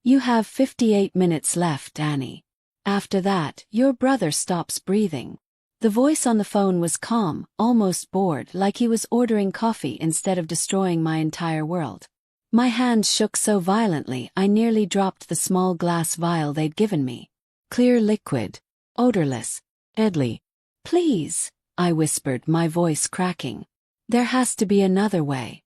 You have 58 minutes left, Annie. After that, your brother stops breathing. The voice on the phone was calm, almost bored, like he was ordering coffee instead of destroying my entire world. My hands shook so violently I nearly dropped the small glass vial they'd given me. Clear liquid. Odorless. Deadly. Please, I whispered, my voice cracking. There has to be another way.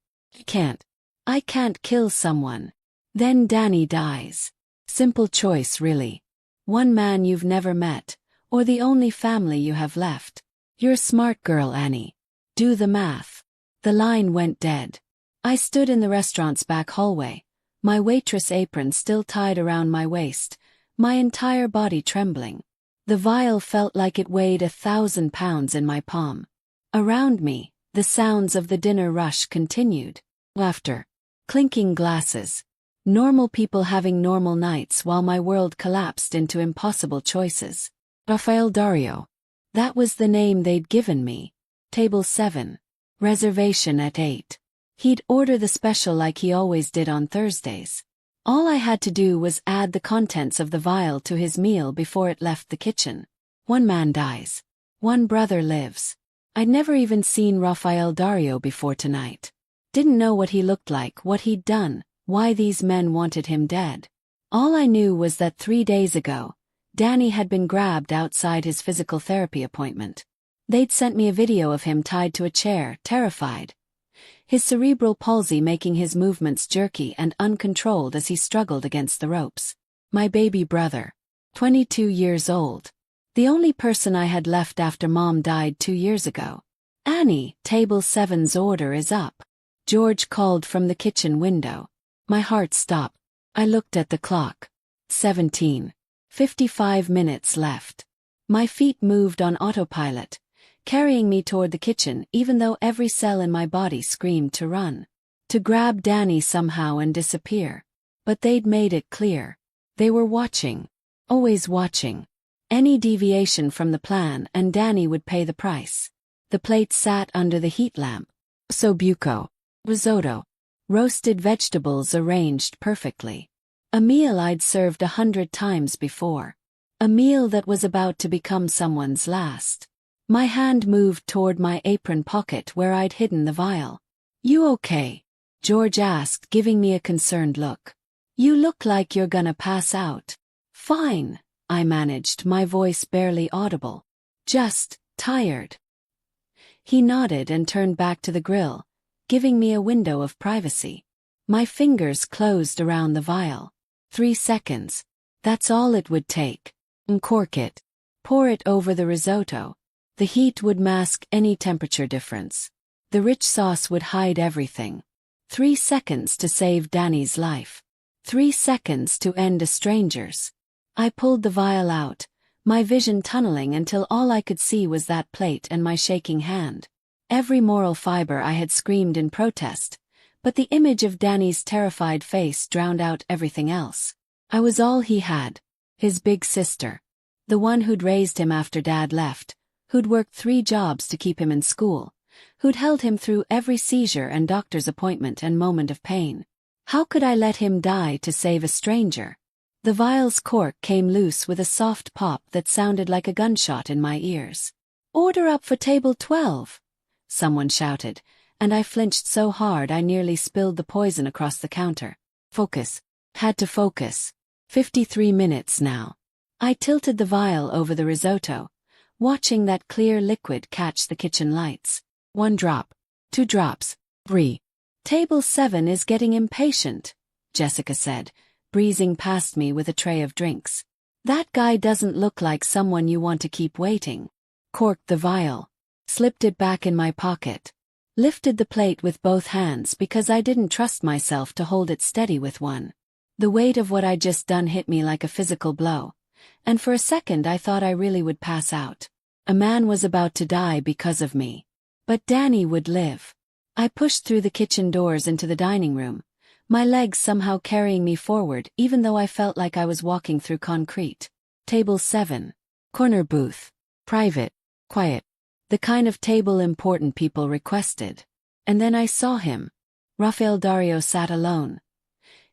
I can't kill someone. Then Danny dies. Simple choice, really. One man you've never met, or the only family you have left. You're a smart girl, Annie. Do the math. The line went dead. I stood in the restaurant's back hallway, my waitress apron still tied around my waist, my entire body trembling. The vial felt like it weighed 1,000 pounds in my palm. Around me, the sounds of the dinner rush continued. Laughter. Clinking glasses. Normal people having normal nights while my world collapsed into impossible choices. Rafael Dario. That was the name they'd given me. Table 7. Reservation at 8. He'd order the special like he always did on Thursdays. All I had to do was add the contents of the vial to his meal before it left the kitchen. One man dies. One brother lives. I'd never even seen Rafael Dario before tonight. Didn't know what he looked like, what he'd done, why these men wanted him dead. All I knew was that 3 days ago, Danny had been grabbed outside his physical therapy appointment. They'd sent me a video of him tied to a chair, terrified. His cerebral palsy making his movements jerky and uncontrolled as he struggled against the ropes. My baby brother. 22 years old. The only person I had left after Mom died 2 years ago. Annie, table 7's order is up. George called from the kitchen window. My heart stopped. I looked at the clock. 17. 55 minutes left. My feet moved on autopilot, carrying me toward the kitchen even though every cell in my body screamed to run. To grab Danny somehow and disappear. But they'd made it clear. They were watching. Always watching. Any deviation from the plan and Danny would pay the price. The plate sat under the heat lamp. Sobbuco. Risotto. Roasted vegetables arranged perfectly. A meal I'd served 100 times before. A meal that was about to become someone's last. My hand moved toward my apron pocket where I'd hidden the vial. You okay? George asked, giving me a concerned look. You look like you're gonna pass out. Fine, I managed, my voice barely audible. Just tired. He nodded and turned back to the grill, giving me a window of privacy. My fingers closed around the vial. 3 seconds. That's all it would take. Uncork it. Pour it over the risotto. The heat would mask any temperature difference. The rich sauce would hide everything. 3 seconds to save Danny's life. 3 seconds to end a stranger's. I pulled the vial out, my vision tunneling until all I could see was that plate and my shaking hand. Every moral fiber I had screamed in protest, but the image of Danny's terrified face drowned out everything else. I was all he had. His big sister. The one who'd raised him after Dad left, who'd worked 3 jobs to keep him in school, who'd held him through every seizure and doctor's appointment and moment of pain. How could I let him die to save a stranger? The vial's cork came loose with a soft pop that sounded like a gunshot in my ears. Order up for table 12, someone shouted, and I flinched so hard I nearly spilled the poison across the counter. Focus. Had to focus. 53 minutes now. I tilted the vial over the risotto, watching that clear liquid catch the kitchen lights. 1 drop. 2 drops. 3. Table 7 is getting impatient, Jessica said, breezing past me with a tray of drinks. That guy doesn't look like someone you want to keep waiting. Corked the vial. Slipped it back in my pocket. Lifted the plate with both hands because I didn't trust myself to hold it steady with one. The weight of what I'd just done hit me like a physical blow, and for a second I thought I really would pass out. A man was about to die because of me. But Danny would live. I pushed through the kitchen doors into the dining room, my legs somehow carrying me forward even though I felt like I was walking through concrete. Table 7. Corner booth. Private. Quiet. The kind of table important people requested. And then I saw him. Rafael Dario sat alone.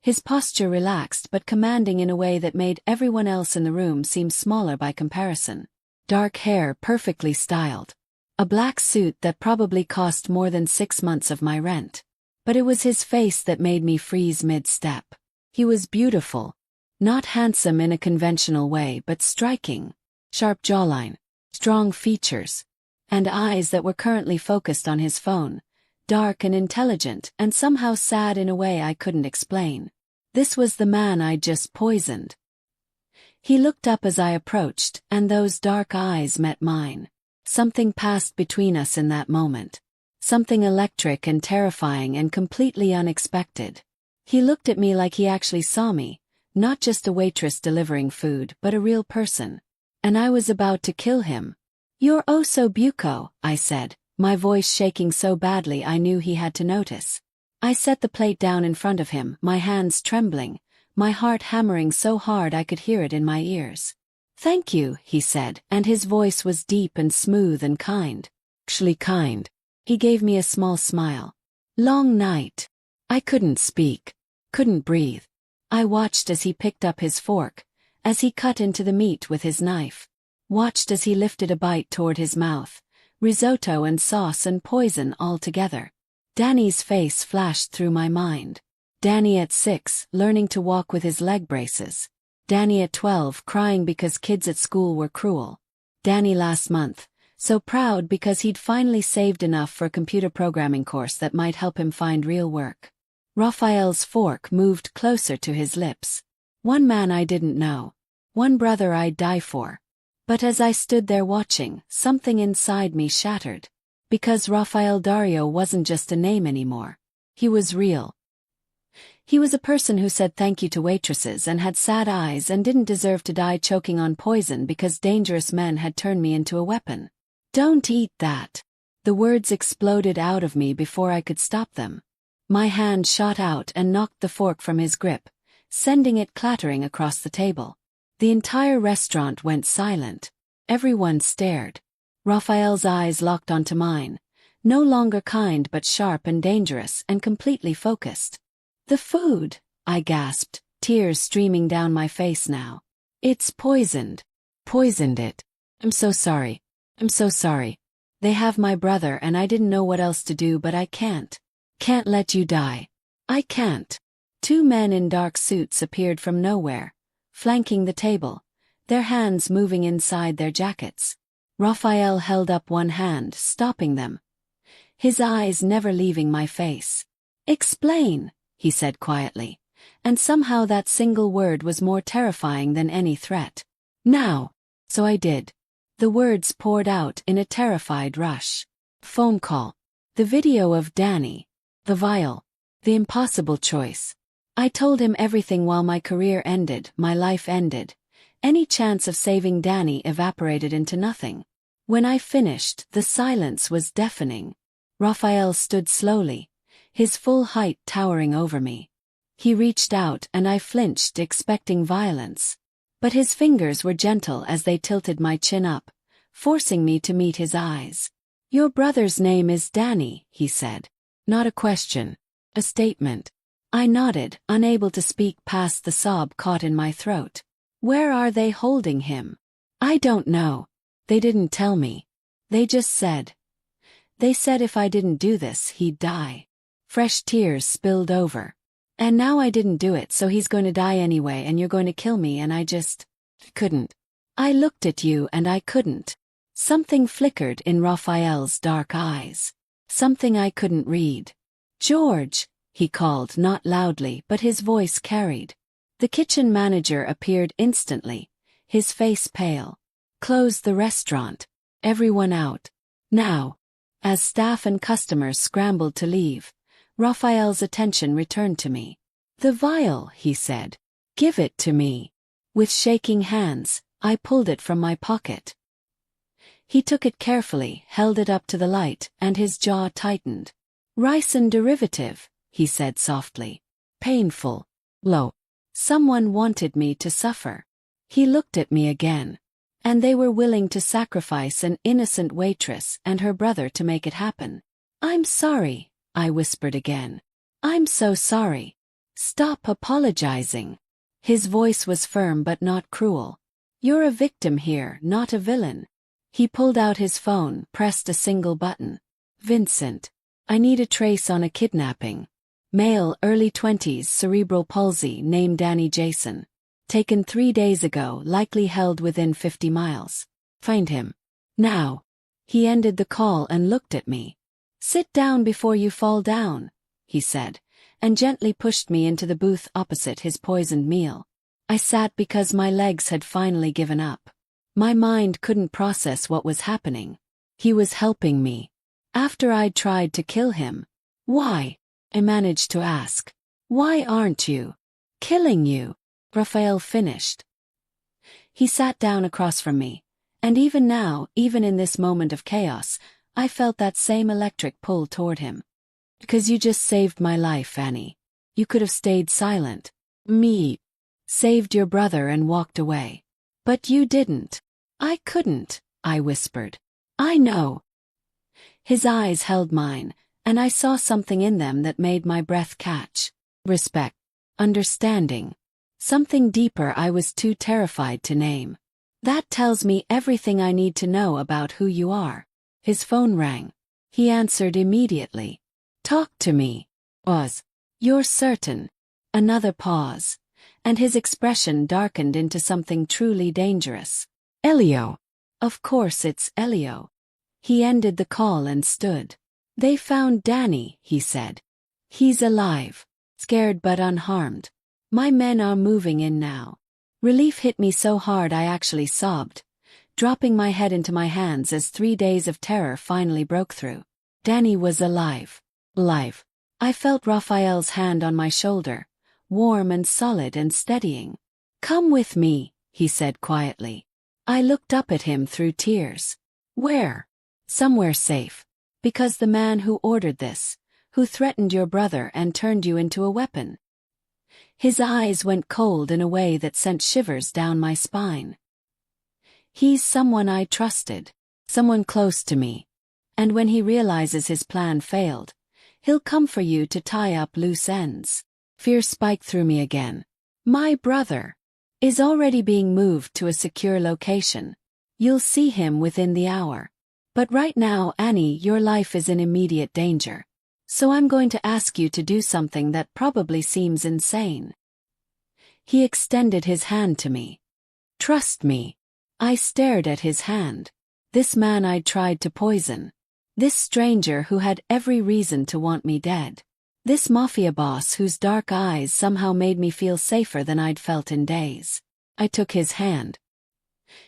his posture relaxed but commanding in a way that made everyone else in the room seem smaller by comparison. Dark hair perfectly styled. A black suit that probably cost more than 6 months of my rent. But it was his face that made me freeze mid-step. He was beautiful. Not handsome in a conventional way but striking. Sharp jawline, strong features, and eyes that were currently focused on his phone. Dark and intelligent, and somehow sad in a way I couldn't explain. This was the man I'd just poisoned. He looked up as I approached, and those dark eyes met mine. Something passed between us in that moment. Something electric and terrifying and completely unexpected. He looked at me like he actually saw me, not just a waitress delivering food but a real person. And I was about to kill him. "You're oh so buco," I said, my voice shaking so badly I knew he had to notice. I set the plate down in front of him, my hands trembling, my heart hammering so hard I could hear it in my ears. "Thank you," he said, and his voice was deep and smooth and kind. Actually kind. He gave me a small smile. "Long night." I couldn't speak. Couldn't breathe. I watched as he picked up his fork, as he cut into the meat with his knife. Watched as he lifted a bite toward his mouth. Risotto and sauce and poison all together. Danny's face flashed through my mind. Danny at 6, learning to walk with his leg braces. Danny at 12, crying because kids at school were cruel. Danny last month, so proud because he'd finally saved enough for a computer programming course that might help him find real work. Raphael's fork moved closer to his lips. One man I didn't know. One brother I'd die for. But as I stood there watching, something inside me shattered. Because Rafael Dario wasn't just a name anymore. He was real. He was a person who said thank you to waitresses and had sad eyes and didn't deserve to die choking on poison because dangerous men had turned me into a weapon. "Don't eat that." The words exploded out of me before I could stop them. My hand shot out and knocked the fork from his grip, sending it clattering across the table. The entire restaurant went silent. Everyone stared. Raphael's eyes locked onto mine, no longer kind but sharp and dangerous and completely focused. "The food," I gasped, tears streaming down my face now. "It's poisoned." "Poisoned it? I'm so sorry. I'm so sorry. They have my brother and I didn't know what else to do but I can't. Can't let you die. I can't." 2 men in dark suits appeared from nowhere, flanking the table, their hands moving inside their jackets. Raphael held up one hand, stopping them. His eyes never leaving my face. "Explain," he said quietly, and somehow that single word was more terrifying than any threat. "Now." So I did. The words poured out in a terrified rush. Phone call. The video of Danny. The vial. The impossible choice. I told him everything while my career ended, my life ended. Any chance of saving Danny evaporated into nothing. When I finished, the silence was deafening. Raphael stood slowly, his full height towering over me. He reached out and I flinched, expecting violence. But his fingers were gentle as they tilted my chin up, forcing me to meet his eyes. "Your brother's name is Danny," he said. Not a question. A statement. I nodded, unable to speak past the sob caught in my throat. "Where are they holding him?" "I don't know. They didn't tell me. They just said. They said if I didn't do this, he'd die." Fresh tears spilled over. "And now I didn't do it, so he's going to die anyway and you're going to kill me and I just couldn't." I looked at you and I couldn't. Something flickered in Raphael's dark eyes. Something I couldn't read. "George," he called, not loudly but his voice carried. The kitchen manager appeared instantly, his face pale. "Close the restaurant. Everyone out. Now." As staff and customers scrambled to leave, Raphael's attention returned to me. "The vial," he said. "Give it to me." With shaking hands, I pulled it from my pocket. He took it carefully, held it up to the light, and his jaw tightened. "Ricin derivative," he said softly. "Painful. Low. Someone wanted me to suffer." He looked at me again. "And they were willing to sacrifice an innocent waitress and her brother to make it happen." "I'm sorry," I whispered again. "I'm so sorry." Stop apologizing. His voice was firm but not cruel. You're a victim here, not a villain. He pulled out his phone, pressed a single button. Vincent. I need a trace on a kidnapping. Male, early 20s, cerebral palsy, name Danny Jason. Taken 3 days ago, likely held within 50 miles. Find him. Now. He ended the call and looked at me. Sit down before you fall down, he said, and gently pushed me into the booth opposite his poisoned meal. I sat because my legs had finally given up. My mind couldn't process what was happening. He was helping me. After I'd tried to kill him. Why? I managed to ask. Why aren't you? Killing you? Raphael finished. He sat down across from me, and even now, even in this moment of chaos, I felt that same electric pull toward him. Because you just saved my life, Annie. You could have stayed silent. Me. Saved your brother and walked away. But you didn't. I couldn't, I whispered. I know. His eyes held mine, and I saw something in them that made my breath catch. Respect. Understanding. Something deeper I was too terrified to name. That tells me everything I need to know about who you are. His phone rang. He answered immediately. Talk to me. Oz. You're certain. Another pause, and his expression darkened into something truly dangerous. Elio. Of course it's Elio. He ended the call and stood. They found Danny, he said. He's alive. Scared but unharmed. My men are moving in now. Relief hit me so hard I actually sobbed, dropping my head into my hands as 3 days of terror finally broke through. Danny was alive. Alive. I felt Raphael's hand on my shoulder, warm and solid and steadying. Come with me, he said quietly. I looked up at him through tears. Where? Somewhere safe. Because the man who ordered this, who threatened your brother and turned you into a weapon. His eyes went cold in a way that sent shivers down my spine. He's someone I trusted, someone close to me. And when he realizes his plan failed, he'll come for you to tie up loose ends. Fear spiked through me again. My brother is already being moved to a secure location. You'll see him within the hour. But right now, Annie, your life is in immediate danger. So I'm going to ask you to do something that probably seems insane. He extended his hand to me. Trust me. I stared at his hand. This man I'd tried to poison. This stranger who had every reason to want me dead. This mafia boss whose dark eyes somehow made me feel safer than I'd felt in days. I took his hand.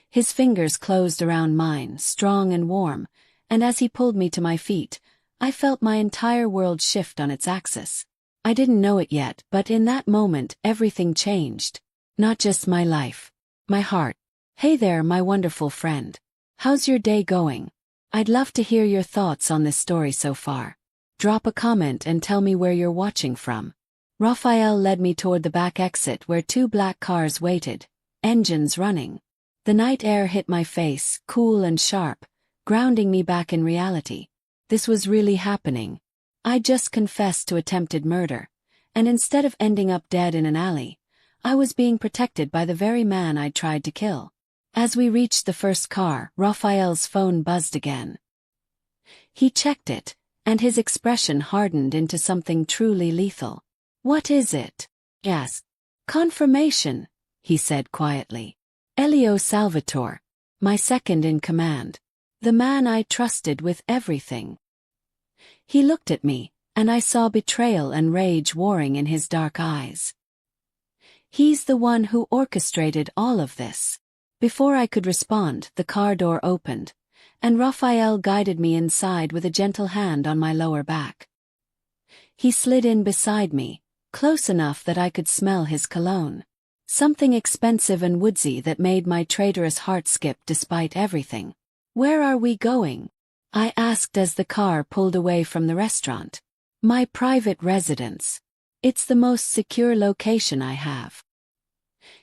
His fingers closed around mine, strong and warm, and as he pulled me to my feet, I felt my entire world shift on its axis. I didn't know it yet, but in that moment everything changed. Not just my life. My heart. Hey there, my wonderful friend. How's your day going? I'd love to hear your thoughts on this story so far. Drop a comment and tell me where you're watching from. Raphael led me toward the back exit where 2 black cars waited, engines running. The night air hit my face, cool and sharp, grounding me back in reality. This was really happening. I just confessed to attempted murder, and instead of ending up dead in an alley, I was being protected by the very man I'd tried to kill. As we reached the first car, Raphael's phone buzzed again. He checked it, and his expression hardened into something truly lethal. What is it? Yes. Confirmation, he said quietly. Elio Salvatore, my second in command. The man I trusted with everything. He looked at me, and I saw betrayal and rage warring in his dark eyes. He's the one who orchestrated all of this. Before I could respond, the car door opened, and Raphael guided me inside with a gentle hand on my lower back. He slid in beside me, close enough that I could smell his cologne. Something expensive and woodsy that made my traitorous heart skip despite everything. Where are we going? I asked as the car pulled away from the restaurant. My private residence. It's the most secure location I have.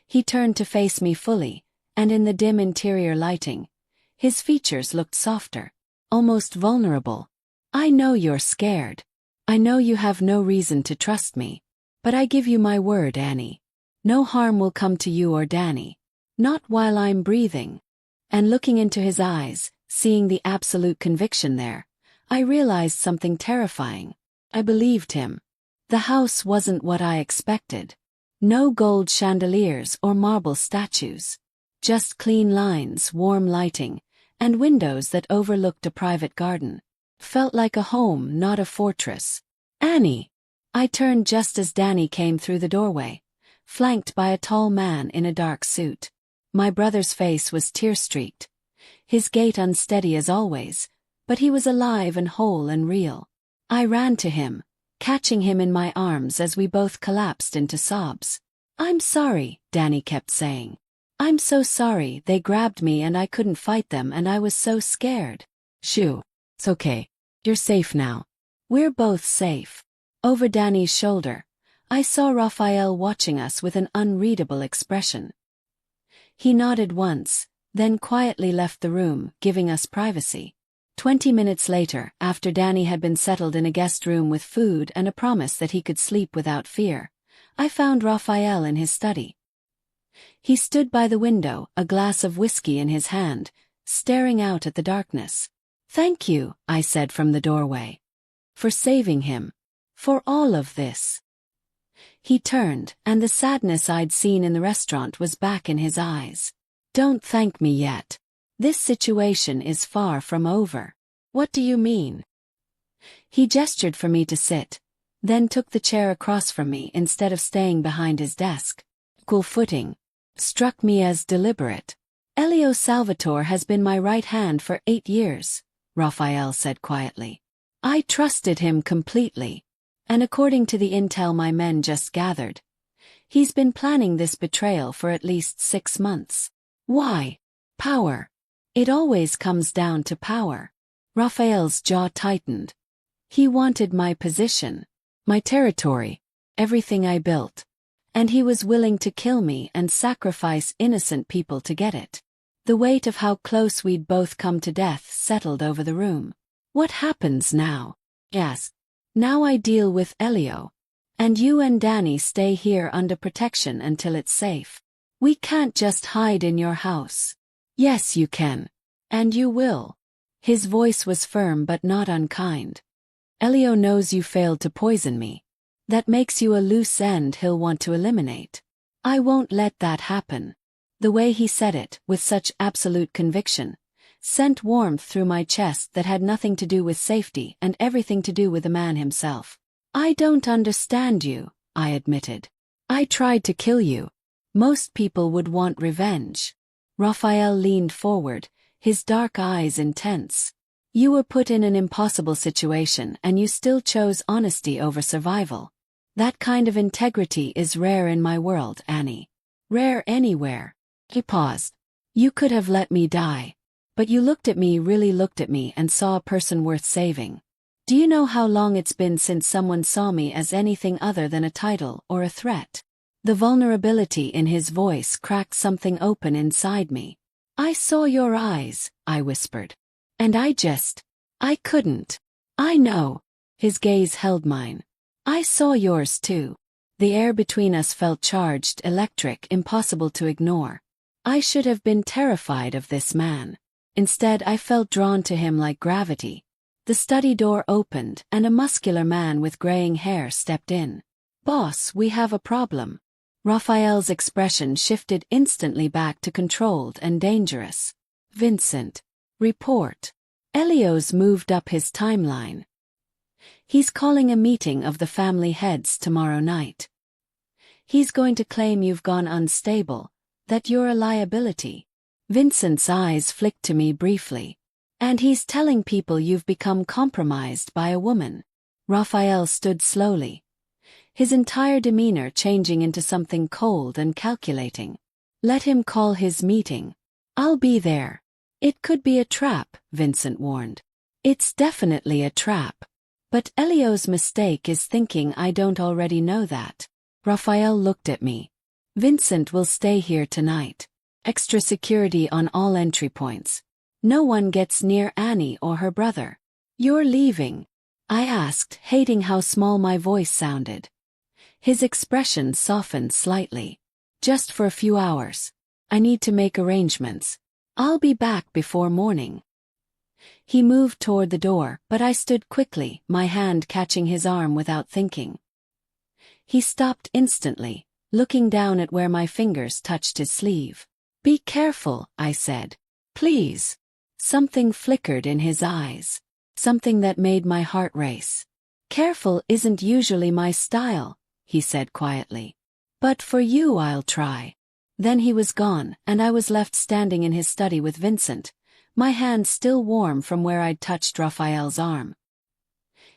He turned to face me fully, and in the dim interior lighting, his features looked softer, almost vulnerable. I know you're scared. I know you have no reason to trust me. But I give you my word, Annie. No harm will come to you or Danny. Not while I'm breathing. And looking into his eyes, seeing the absolute conviction there, I realized something terrifying. I believed him. The house wasn't what I expected. No gold chandeliers or marble statues. Just clean lines, warm lighting, and windows that overlooked a private garden. Felt like a home, not a fortress. Annie! I turned just as Danny came through the doorway, flanked by a tall man in a dark suit. My brother's face was tear-streaked. His gait unsteady as always, but he was alive and whole and real. I ran to him, catching him in my arms as we both collapsed into sobs. "I'm sorry," Danny kept saying. "I'm so sorry, they grabbed me and I couldn't fight them and I was so scared." "Shoo. It's okay. You're safe now." "We're both safe." Over Danny's shoulder, I saw Raphael watching us with an unreadable expression. He nodded once, then quietly left the room, giving us privacy. 20 minutes later, after Danny had been settled in a guest room with food and a promise that he could sleep without fear, I found Raphael in his study. He stood by the window, a glass of whiskey in his hand, staring out at the darkness. "Thank you," I said from the doorway. "For saving him. For all of this." He turned, and the sadness I'd seen in the restaurant was back in his eyes. "Don't thank me yet. This situation is far from over." "What do you mean?" He gestured for me to sit, then took the chair across from me instead of staying behind his desk. Cool footing. Struck me as deliberate. "Elio Salvatore has been my right hand for 8 years, Raphael said quietly. "I trusted him completely. And according to the intel my men just gathered, he's been planning this betrayal for at least 6 months. Why? Power. It always comes down to power." Raphael's jaw tightened. He wanted my position, my territory, everything I built. And he was willing to kill me and sacrifice innocent people to get it. The weight of how close we'd both come to death settled over the room. "What happens now?" "Yes. Now I deal with Elio. And you and Danny stay here under protection until it's safe. We can't just hide in your house." "Yes, you can. And you will." His voice was firm but not unkind. "Elio knows you failed to poison me. That makes you a loose end he'll want to eliminate. I won't let that happen." The way he said it, with such absolute conviction, sent warmth through my chest that had nothing to do with safety and everything to do with the man himself. "I don't understand you," I admitted. "I tried to kill you. Most people would want revenge." Raphael leaned forward, his dark eyes intense. "You were put in an impossible situation and you still chose honesty over survival. That kind of integrity is rare in my world, Annie. Rare anywhere." He paused. "You could have let me die. But you really looked at me and saw a person worth saving. Do you know how long it's been since someone saw me as anything other than a title or a threat?" The vulnerability in his voice cracked something open inside me. "I saw your eyes," I whispered. "And I couldn't." "I know." His gaze held mine. "I saw yours too." The air between us felt charged, electric, impossible to ignore. I should have been terrified of this man. Instead, I felt drawn to him like gravity. The study door opened, and a muscular man with graying hair stepped in. "Boss, we have a problem." Raphael's expression shifted instantly back to controlled and dangerous. "Vincent. Report." Elio's moved up his timeline. "He's calling a meeting of the family heads tomorrow night. He's going to claim you've gone unstable, that you're a liability." Vincent's eyes flicked to me briefly. "And he's telling people you've become compromised by a woman." Raphael stood slowly, his entire demeanor changing into something cold and calculating. "Let him call his meeting. I'll be there." "It could be a trap," Vincent warned. "It's definitely a trap. But Elio's mistake is thinking I don't already know that." Raphael looked at me. "Vincent will stay here tonight. Extra security on all entry points. No one gets near Annie or her brother." "You're leaving?" I asked, hating how small my voice sounded. His expression softened slightly. Just for a few hours. I need to make arrangements. I'll be back before morning. He moved toward the door, but I stood quickly, my hand catching his arm without thinking. He stopped instantly, looking down at where my fingers touched his sleeve. Be careful, I said. Please. Something flickered in his eyes. Something that made my heart race. Careful isn't usually my style, he said quietly. But for you I'll try. Then he was gone, and I was left standing in his study with Vincent, my hand still warm from where I'd touched Raphael's arm.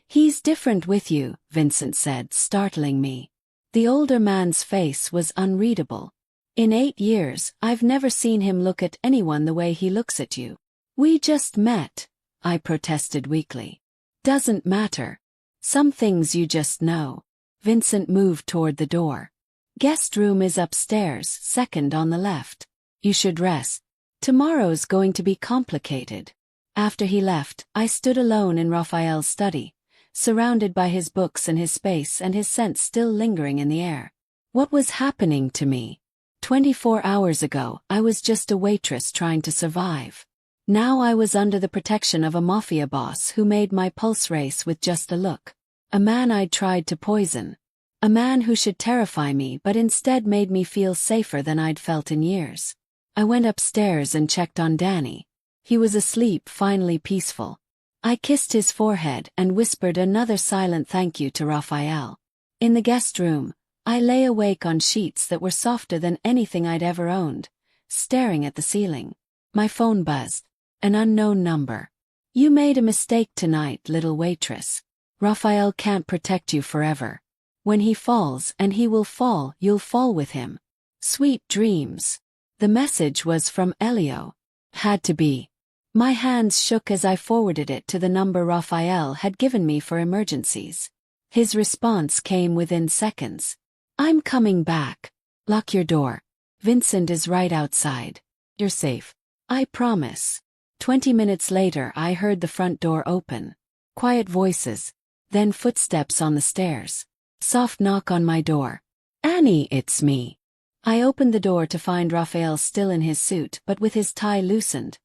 He's different with you, Vincent said, startling me. The older man's face was unreadable. In 8 years, I've never seen him look at anyone the way he looks at you. We just met, I protested weakly. Doesn't matter. Some things you just know. Vincent moved toward the door. Guest room is upstairs, second on the left. You should rest. Tomorrow's going to be complicated. After he left, I stood alone in Raphael's study, surrounded by his books and his space and his scent still lingering in the air. What was happening to me? 24 hours ago, I was just a waitress trying to survive. Now I was under the protection of a mafia boss who made my pulse race with just a look. A man I'd tried to poison. A man who should terrify me but instead made me feel safer than I'd felt in years. I went upstairs and checked on Danny. He was asleep, finally peaceful. I kissed his forehead and whispered another silent thank you to Raphael. In the guest room, I lay awake on sheets that were softer than anything I'd ever owned, staring at the ceiling. My phone buzzed. An unknown number. You made a mistake tonight, little waitress. Raphael can't protect you forever. When he falls, and he will fall, you'll fall with him. Sweet dreams. The message was from Elio. Had to be. My hands shook as I forwarded it to the number Raphael had given me for emergencies. His response came within seconds. I'm coming back. Lock your door. Vincent is right outside. You're safe. I promise. 20 minutes later I heard the front door open. Quiet voices. Then footsteps on the stairs. Soft knock on my door. Annie, it's me. I opened the door to find Raphael still in his suit but with his tie loosened.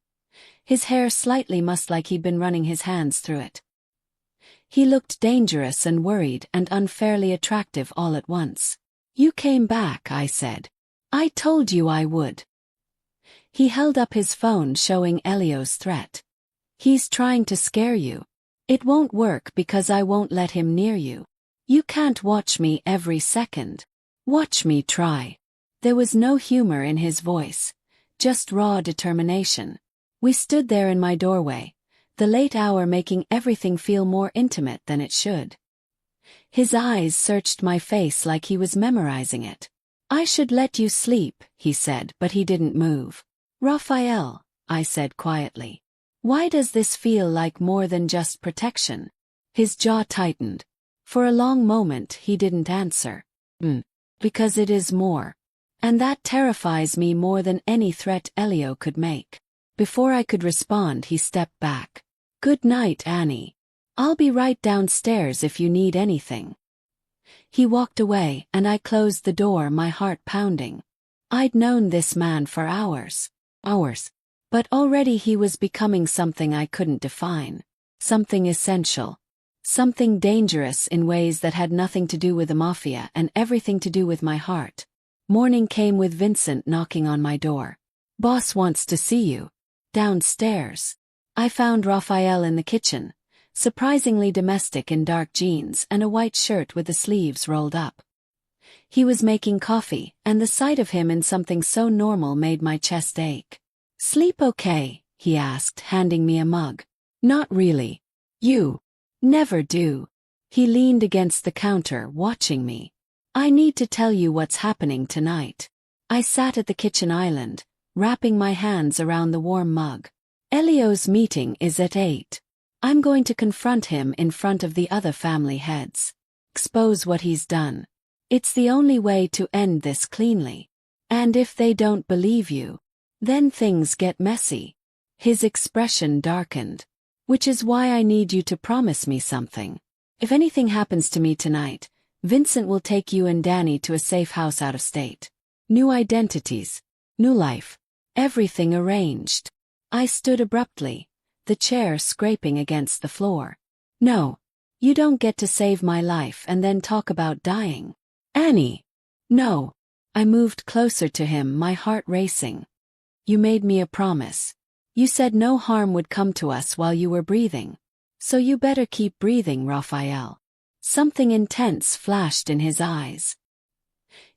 His hair slightly mussed like he'd been running his hands through it. He looked dangerous and worried and unfairly attractive all at once. You came back, I said. I told you I would. He held up his phone showing Elio's threat. He's trying to scare you. It won't work because I won't let him near you. You can't watch me every second. Watch me try. There was no humor in his voice, just raw determination. We stood there in my doorway, the late hour making everything feel more intimate than it should. His eyes searched my face like he was memorizing it. I should let you sleep, he said, but he didn't move. Raphael, I said quietly. Why does this feel like more than just protection? His jaw tightened. For a long moment he didn't answer. Because it is more. And that terrifies me more than any threat Elio could make. Before I could respond he stepped back. Good night, Annie. I'll be right downstairs if you need anything. He walked away and I closed the door, my heart pounding. I'd known this man for hours. But already he was becoming something I couldn't define. Something essential. Something dangerous in ways that had nothing to do with the mafia and everything to do with my heart. Morning came with Vincent knocking on my door. Boss wants to see you. Downstairs. I found Raphael in the kitchen, surprisingly domestic in dark jeans and a white shirt with the sleeves rolled up. He was making coffee, and the sight of him in something so normal made my chest ache. Sleep okay? He asked, handing me a mug. Not really. You never do. He leaned against the counter, watching me. I need to tell you what's happening tonight. I sat at the kitchen island, wrapping my hands around the warm mug. Elio's meeting is at 8. I'm going to confront him in front of the other family heads. Expose what he's done. It's the only way to end this cleanly. And if they don't believe you, then things get messy. His expression darkened. Which is why I need you to promise me something. If anything happens to me tonight, Vincent will take you and Danny to a safe house out of state. New identities. New life. Everything arranged. I stood abruptly, the chair scraping against the floor. No. You don't get to save my life and then talk about dying. Annie. No. I moved closer to him, my heart racing. You made me a promise. You said no harm would come to us while you were breathing. So you better keep breathing, Raphael. Something intense flashed in his eyes.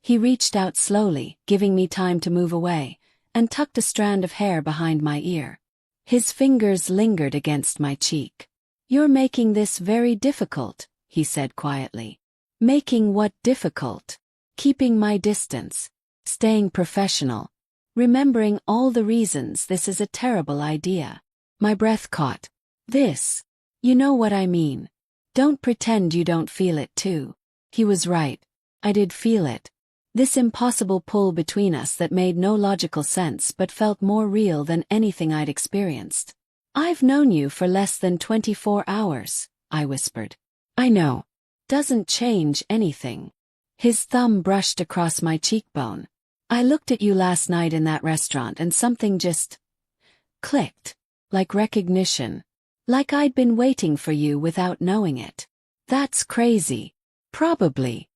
He reached out slowly, giving me time to move away, and tucked a strand of hair behind my ear. His fingers lingered against my cheek. You're making this very difficult, he said quietly. Making what difficult? Keeping my distance. Staying professional. Remembering all the reasons this is a terrible idea. My breath caught. This. You know what I mean. Don't pretend you don't feel it too. He was right. I did feel it. This impossible pull between us that made no logical sense but felt more real than anything I'd experienced. I've known you for less than 24 hours, I whispered. I know. Doesn't change anything. His thumb brushed across my cheekbone. I looked at you last night in that restaurant and something just clicked. Like recognition. Like I'd been waiting for you without knowing it. That's crazy. Probably.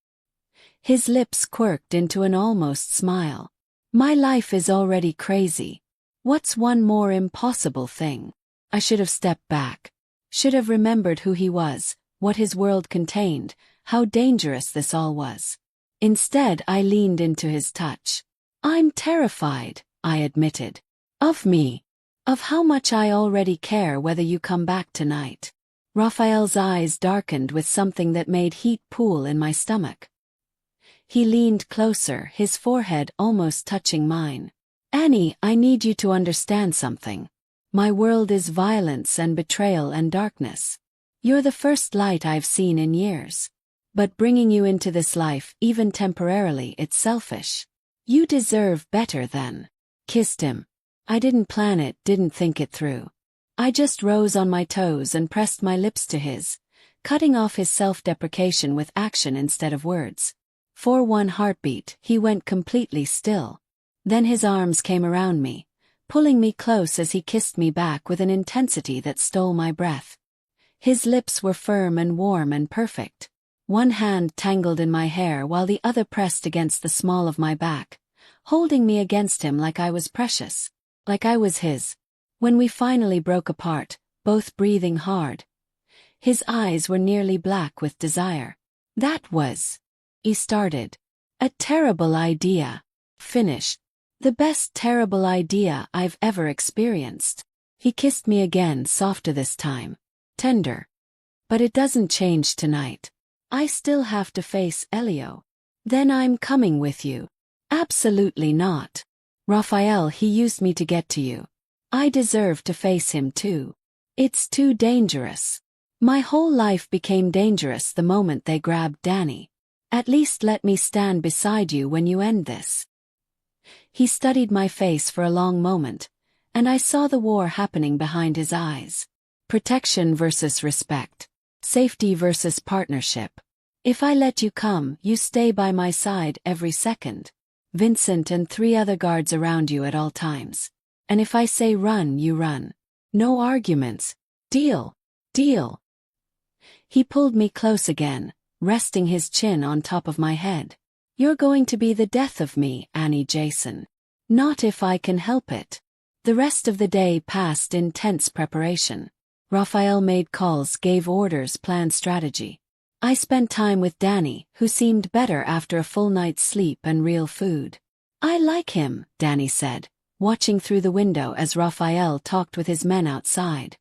His lips quirked into an almost smile. My life is already crazy. What's one more impossible thing? I should have stepped back. Should have remembered who he was, what his world contained, how dangerous this all was. Instead, I leaned into his touch. I'm terrified, I admitted. Of me. Of how much I already care whether you come back tonight. Raphael's eyes darkened with something that made heat pool in my stomach. He leaned closer, his forehead almost touching mine. Annie, I need you to understand something. My world is violence and betrayal and darkness. You're the first light I've seen in years. But bringing you into this life, even temporarily, it's selfish. You deserve better than. Kissed him. I didn't plan it, didn't think it through. I just rose on my toes and pressed my lips to his, cutting off his self-deprecation with action instead of words. For one heartbeat, he went completely still. Then his arms came around me, pulling me close as he kissed me back with an intensity that stole my breath. His lips were firm and warm and perfect. One hand tangled in my hair while the other pressed against the small of my back, holding me against him like I was precious. Like I was his. When we finally broke apart, both breathing hard. His eyes were nearly black with desire. That was. He started. A terrible idea. Finished. The best terrible idea I've ever experienced. He kissed me again, softer this time. Tender. But it doesn't change tonight. I still have to face Elio. Then I'm coming with you. Absolutely not. Raphael, he used me to get to you. I deserve to face him too. It's too dangerous. My whole life became dangerous the moment they grabbed Danny. At least let me stand beside you when you end this. He studied my face for a long moment, and I saw the war happening behind his eyes. Protection versus respect. Safety versus partnership. If I let you come, you stay by my side every second. Vincent and 3 other guards around you at all times. And if I say run, you run. No arguments. Deal. Deal. He pulled me close again, resting his chin on top of my head. You're going to be the death of me, Annie Jason. Not if I can help it. The rest of the day passed in tense preparation. Raphael made calls, gave orders, planned strategy. I spent time with Danny, who seemed better after a full night's sleep and real food. I like him, Danny said, watching through the window as Raphael talked with his men outside.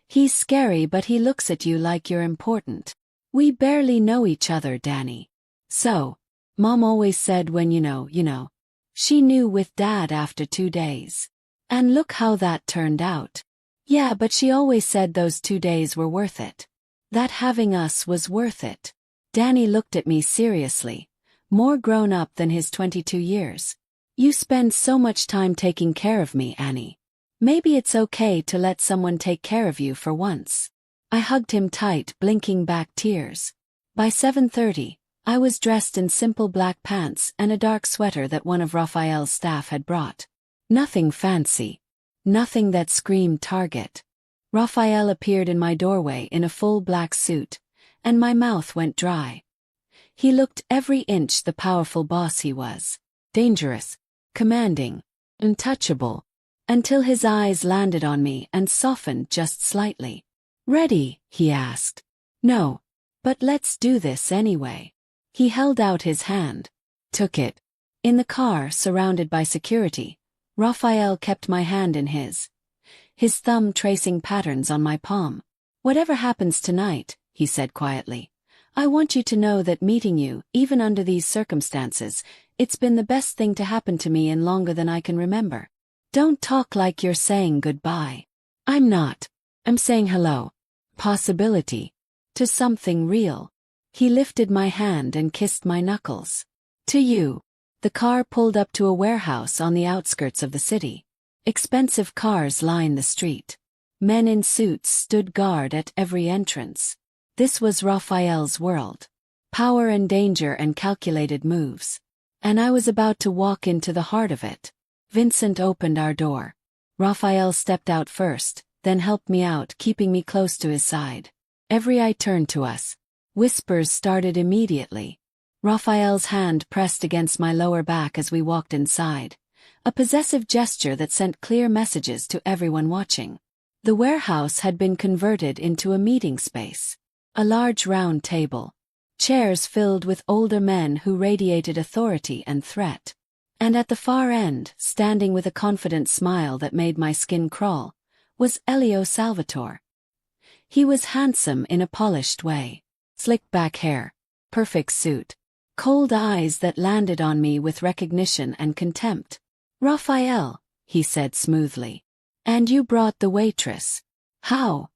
He's scary, but he looks at you like you're important. We barely know each other, Danny. So, Mom always said when you know. She knew with Dad after 2 days. And look how that turned out. Yeah, but she always said those 2 days were worth it. That having us was worth it. Danny looked at me seriously, more grown up than his 22 years. You spend so much time taking care of me, Annie. Maybe it's okay to let someone take care of you for once. I hugged him tight, blinking back tears. By 7:30, I was dressed in simple black pants and a dark sweater that one of Raphael's staff had brought. Nothing fancy. Nothing that screamed Target. Raphael appeared in my doorway in a full black suit, and my mouth went dry. He looked every inch the powerful boss he was. Dangerous, commanding, untouchable, until his eyes landed on me and softened just slightly. "Ready?" he asked. "No. But let's do this anyway." He held out his hand. Took it. In the car, surrounded by security, Raphael kept my hand in his thumb tracing patterns on my palm. "Whatever happens tonight," he said quietly, "I want you to know that meeting you, even under these circumstances, it's been the best thing to happen to me in longer than I can remember. Don't talk like you're saying goodbye. I'm not. I'm saying hello. Possibility. To something real." He lifted my hand and kissed my knuckles. "To you." The car pulled up to a warehouse on the outskirts of the city. Expensive cars lined the street. Men in suits stood guard at every entrance. This was Raphael's world. Power and danger and calculated moves. And I was about to walk into the heart of it. Vincent opened our door. Raphael stepped out first, then helped me out, keeping me close to his side. Every eye turned to us. Whispers started immediately. Raphael's hand pressed against my lower back as we walked inside. A possessive gesture that sent clear messages to everyone watching. The warehouse had been converted into a meeting space. A large round table. Chairs filled with older men who radiated authority and threat. And at the far end, standing with a confident smile that made my skin crawl, was Elio Salvatore. He was handsome in a polished way. Slick back hair. Perfect suit. Cold eyes that landed on me with recognition and contempt. "Raphael," he said smoothly. "And you brought the waitress. How?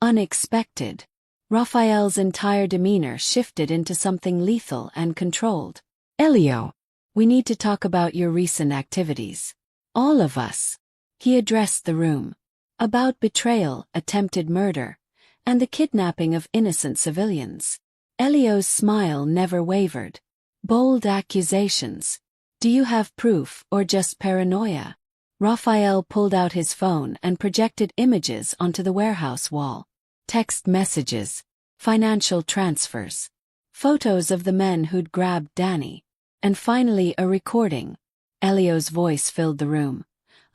Unexpected." Raphael's entire demeanor shifted into something lethal and controlled. "Elio, we need to talk about your recent activities. All of us." He addressed the room. About betrayal, attempted murder, and the kidnapping of innocent civilians. Elio's smile never wavered. Bold accusations. "Do you have proof or just paranoia?" Raphael pulled out his phone and projected images onto the warehouse wall. Text messages. Financial transfers. Photos of the men who'd grabbed Danny. And finally a recording. Elio's voice filled the room.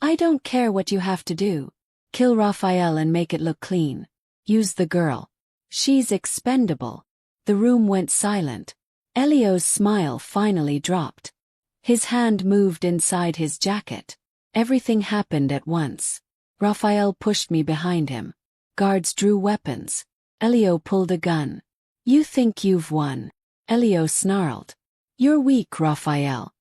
"I don't care what you have to do. Kill Raphael and make it look clean. Use the girl. She's expendable." The room went silent. Elio's smile finally dropped. His hand moved inside his jacket. Everything happened at once. Raphael pushed me behind him. Guards drew weapons. Elio pulled a gun. "You think you've won?" Elio snarled. "You're weak, Raphael.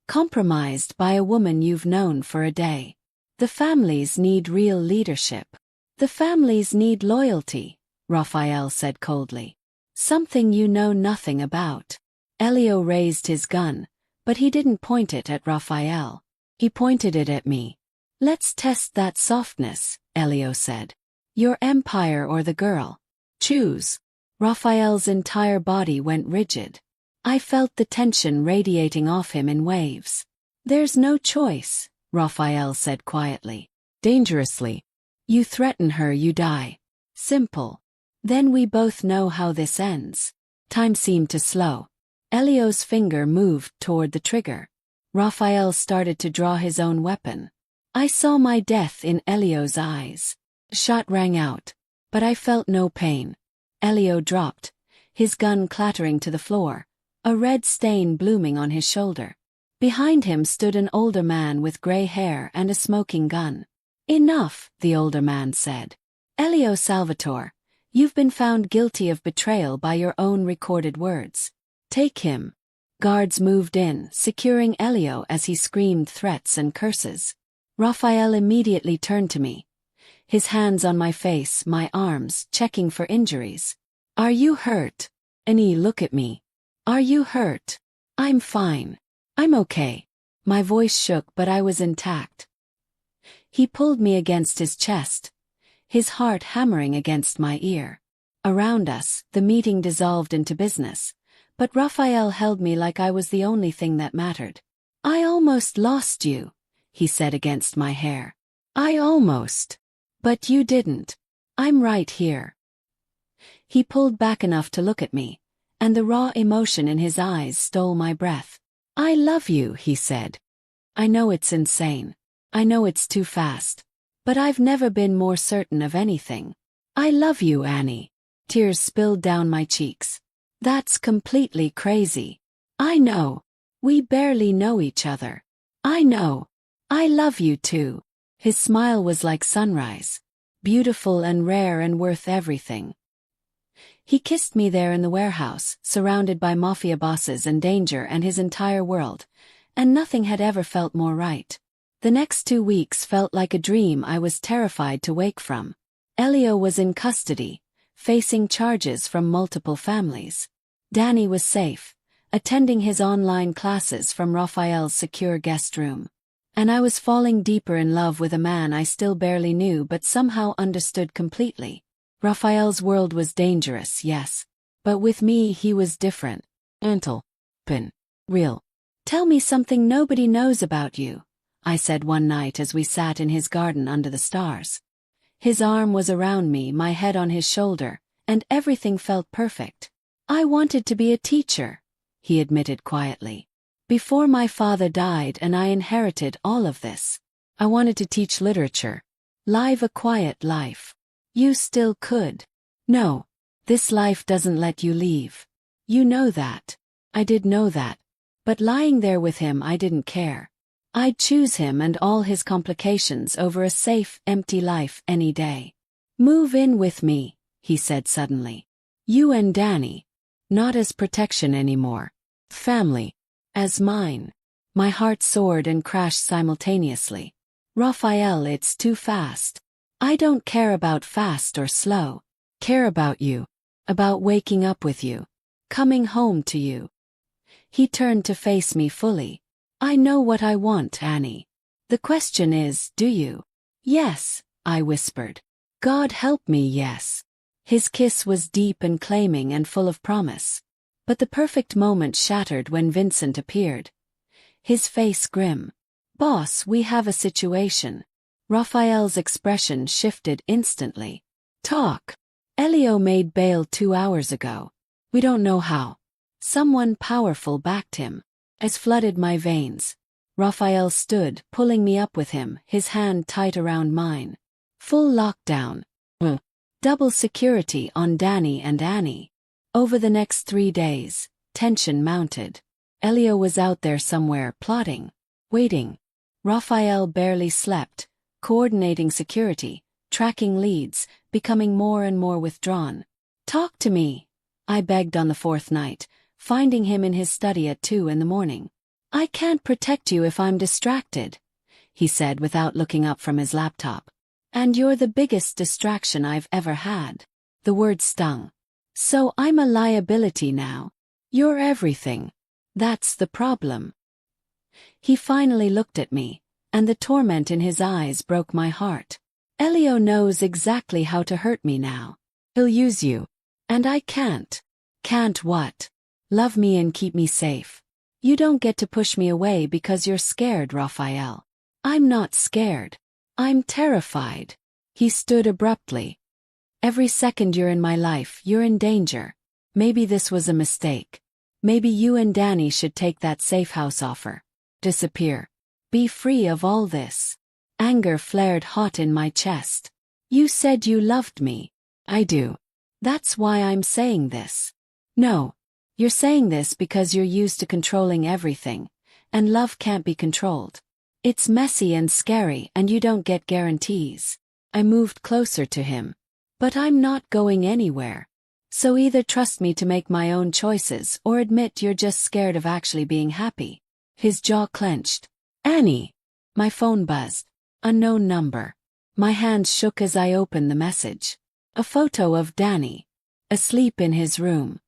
Compromised by a woman you've known for a day. The families need real leadership. The families need loyalty," Raphael said coldly. "Something you know nothing about." Elio raised his gun, but he didn't point it at Raphael. He pointed it at me. "Let's test that softness," Elio said. "Your empire or the girl. Choose." Raphael's entire body went rigid. I felt the tension radiating off him in waves. "There's no choice," Raphael said quietly. Dangerously. "You threaten her, you die. Simple. Then we both know how this ends." Time seemed to slow. Elio's finger moved toward the trigger. Raphael started to draw his own weapon. I saw my death in Elio's eyes. The shot rang out, but I felt no pain. Elio dropped, his gun clattering to the floor, a red stain blooming on his shoulder. Behind him stood an older man with gray hair and a smoking gun. "Enough," the older man said. "Elio Salvatore, you've been found guilty of betrayal by your own recorded words. Take him." Guards moved in, securing Elio as he screamed threats and curses. Raphael immediately turned to me. His hands on my face, my arms, checking for injuries. "Are you hurt?" "Annie, look at me. Are you hurt?" "I'm fine. I'm okay." My voice shook, but I was intact. He pulled me against his chest, his heart hammering against my ear. Around us, the meeting dissolved into business, but Raphael held me like I was the only thing that mattered. "I almost lost you," he said against my hair. "I almost. But you didn't. I'm right here." He pulled back enough to look at me, and the raw emotion in his eyes stole my breath. "I love you," he said. "I know it's insane. I know it's too fast. But I've never been more certain of anything. I love you, Annie." Tears spilled down my cheeks. "That's completely crazy." "I know. We barely know each other." "I know. I love you too." His smile was like sunrise. Beautiful and rare and worth everything. He kissed me there in the warehouse, surrounded by Mafia bosses and danger and his entire world, and nothing had ever felt more right. The next 2 weeks felt like a dream I was terrified to wake from. Elio was in custody, facing charges from multiple families. Danny was safe, attending his online classes from Raphael's secure guest room. And I was falling deeper in love with a man I still barely knew but somehow understood completely. Raphael's world was dangerous, yes. But with me he was different. Gentle. Real. "Tell me something nobody knows about you," I said one night as we sat in his garden under the stars. His arm was around me, my head on his shoulder, and everything felt perfect. "I wanted to be a teacher," he admitted quietly. "Before my father died and I inherited all of this. I wanted to teach literature. Live a quiet life. You still could. No. This life doesn't let you leave. You know that." I did know that. But lying there with him I didn't care. I'd choose him and all his complications over a safe, empty life any day. "Move in with me," he said suddenly. "You and Danny. Not as protection anymore. Family. As mine." My heart soared and crashed simultaneously. "Raphael, it's too fast." "I don't care about fast or slow. Care about you. About waking up with you. Coming home to you." He turned to face me fully. "I know what I want, Annie. The question is, do you?" "Yes," I whispered. "God help me, yes." His kiss was deep and claiming and full of promise. But the perfect moment shattered when Vincent appeared. His face grim. "Boss, we have a situation." Raphael's expression shifted instantly. "Talk." "Elio made bail 2 hours ago. We don't know how. Someone powerful backed him." As flooded my veins. Raphael stood, pulling me up with him, his hand tight around mine. Full lockdown. Double security on Danny and Annie. Over the next 3 days, tension mounted. Elio was out there somewhere, plotting, waiting. Raphael barely slept, coordinating security, tracking leads, becoming more and more withdrawn. "Talk to me," I begged on the 4th night, finding him in his study at 2 in the morning. "I can't protect you if I'm distracted," he said without looking up from his laptop. "And you're the biggest distraction I've ever had." The word stung. "So I'm a liability now? You're everything. That's the problem." He finally looked at me, and the torment in his eyes broke my heart. "Elio knows exactly how to hurt me now. He'll use you. And I can't." "Can't what?" "Love me and keep me safe. You don't get to push me away because you're scared, Raphael." "I'm not scared. I'm terrified." He stood abruptly. "Every second you're in my life, you're in danger. Maybe this was a mistake. Maybe you and Danny should take that safe house offer. Disappear. Be free of all this." Anger flared hot in my chest. "You said you loved me." "I do. That's why I'm saying this." "No. You're saying this because you're used to controlling everything, and love can't be controlled. It's messy and scary and you don't get guarantees." I moved closer to him. "But I'm not going anywhere. So either trust me to make my own choices or admit you're just scared of actually being happy." His jaw clenched. "Annie." My phone buzzed. Unknown number. My hands shook as I opened the message. A photo of Danny. Asleep in his room.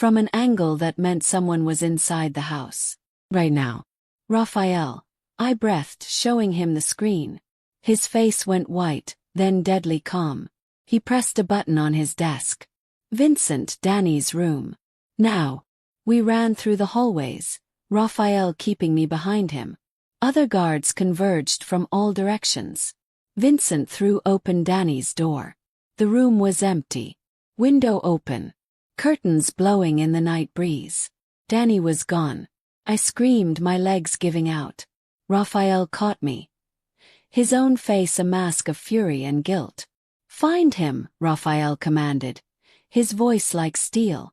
From an angle that meant someone was inside the house. Right now. "Raphael." I breathed, showing him the screen. His face went white, then deadly calm. He pressed a button on his desk. Vincent, Danny's room. Now. We ran through the hallways, Raphael keeping me behind him. Other guards converged from all directions. Vincent threw open Danny's door. The room was empty. Window open. Curtains blowing in the night breeze. Danny was gone. I screamed, my legs giving out. Raphael caught me. His own face a mask of fury and guilt. "Find him," Raphael commanded, his voice like steel.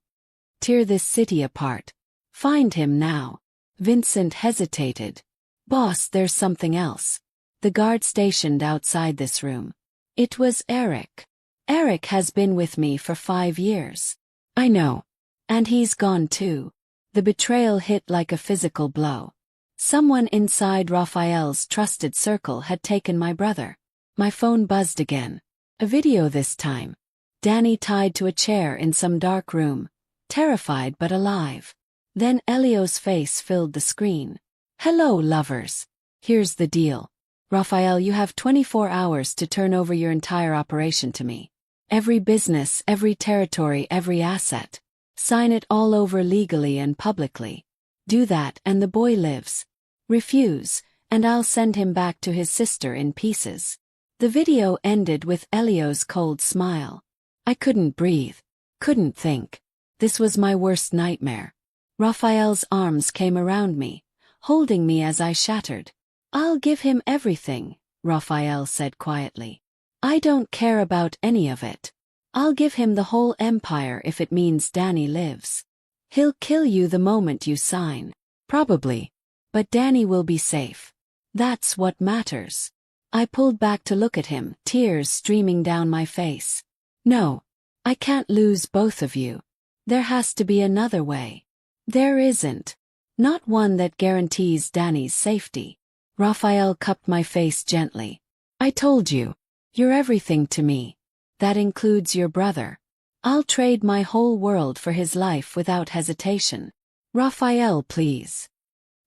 "Tear this city apart. Find him now." Vincent hesitated. "Boss, there's something else." The guard stationed outside this room. It was Eric. "Eric has been with me for 5 years. I know. And he's gone too." The betrayal hit like a physical blow. Someone inside Raphael's trusted circle had taken my brother. My phone buzzed again. A video this time. Danny tied to a chair in some dark room, terrified but alive. Then Elio's face filled the screen. "Hello, lovers. Here's the deal. Raphael, you have 24 hours to turn over your entire operation to me. Every business, every territory, every asset. Sign it all over legally and publicly. Do that and the boy lives. Refuse, and I'll send him back to his sister in pieces." The video ended with Elio's cold smile. I couldn't breathe. Couldn't think. This was my worst nightmare. Raphael's arms came around me, holding me as I shattered. "I'll give him everything," Raphael said quietly. "I don't care about any of it. I'll give him the whole empire if it means Danny lives. He'll kill you the moment you sign. Probably. But Danny will be safe. That's what matters." I pulled back to look at him, tears streaming down my face. "No. I can't lose both of you. There has to be another way." "There isn't. Not one that guarantees Danny's safety." Raphael cupped my face gently. "I told you. You're everything to me. That includes your brother. I'll trade my whole world for his life without hesitation. Raphael, please.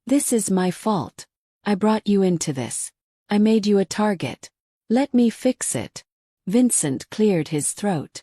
This is my fault. I brought you into this. I made you a target. Let me fix it." Vincent cleared his throat.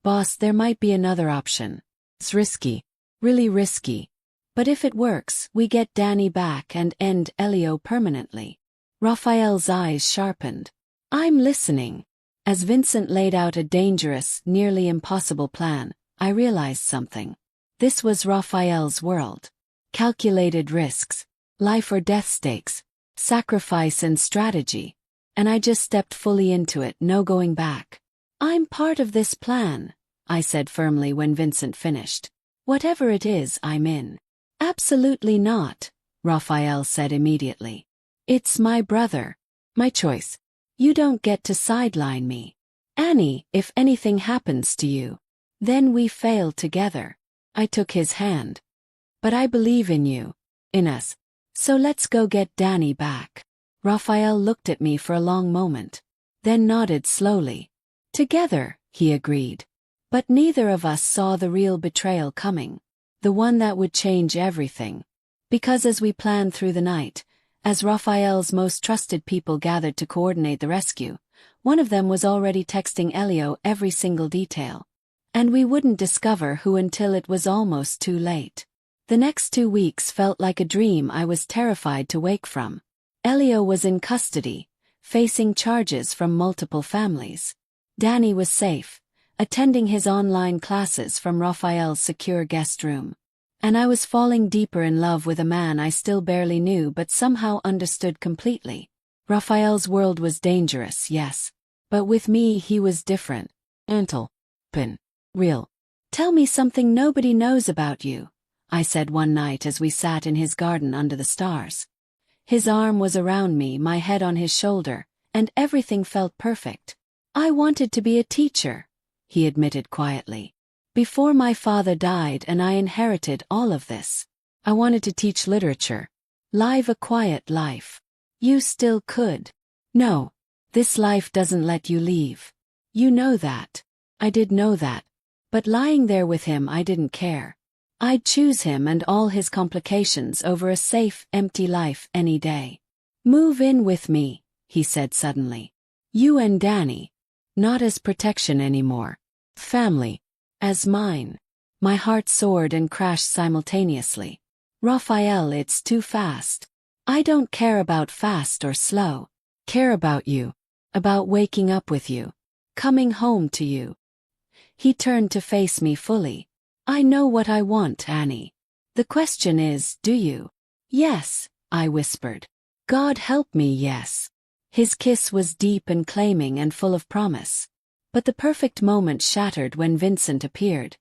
"Boss, there might be another option. It's risky. Really risky. But if it works, we get Danny back and end Elio permanently." Raphael's eyes sharpened. "I'm listening." As Vincent laid out a dangerous, nearly impossible plan, I realized something. This was Raphael's world. Calculated risks. Life or death stakes. Sacrifice and strategy. And I just stepped fully into it, no going back. "I'm part of this plan," I said firmly when Vincent finished. "Whatever it is, I'm in." "Absolutely not," Raphael said immediately. "It's my brother. My choice. You don't get to sideline me. Annie, if anything happens to you, then we fail together." I took his hand. "But I believe in you. In us. So let's go get Danny back." Raphael looked at me for a long moment, then nodded slowly. "Together," he agreed. But neither of us saw the real betrayal coming. The one that would change everything. Because as we planned through the night, as Raphael's most trusted people gathered to coordinate the rescue, one of them was already texting Elio every single detail. And we wouldn't discover who until it was almost too late. The next 2 weeks felt like a dream I was terrified to wake from. Elio was in custody, facing charges from multiple families. Danny was safe, attending his online classes from Raphael's secure guest room. And I was falling deeper in love with a man I still barely knew but somehow understood completely. Raphael's world was dangerous, yes. But with me he was different. Gentle. Real. "Tell me something nobody knows about you," I said one night as we sat in his garden under the stars. His arm was around me, my head on his shoulder, and everything felt perfect. "I wanted to be a teacher," he admitted quietly. "Before my father died and I inherited all of this. I wanted to teach literature. Live a quiet life. You still could. No. This life doesn't let you leave. You know that." I did know that. But lying there with him I didn't care. I'd choose him and all his complications over a safe, empty life any day. "Move in with me," he said suddenly. "You and Danny. Not as protection anymore. Family." as mine. My heart soared and crashed simultaneously. Raphael, it's too fast. I don't care about fast or slow. Care about you. About waking up with you. Coming home to you. He turned to face me fully. I know what I want, Annie. The question is, do you? Yes, I whispered. God help me, yes. His kiss was deep and claiming and full of promise. But the perfect moment shattered when Vincent appeared.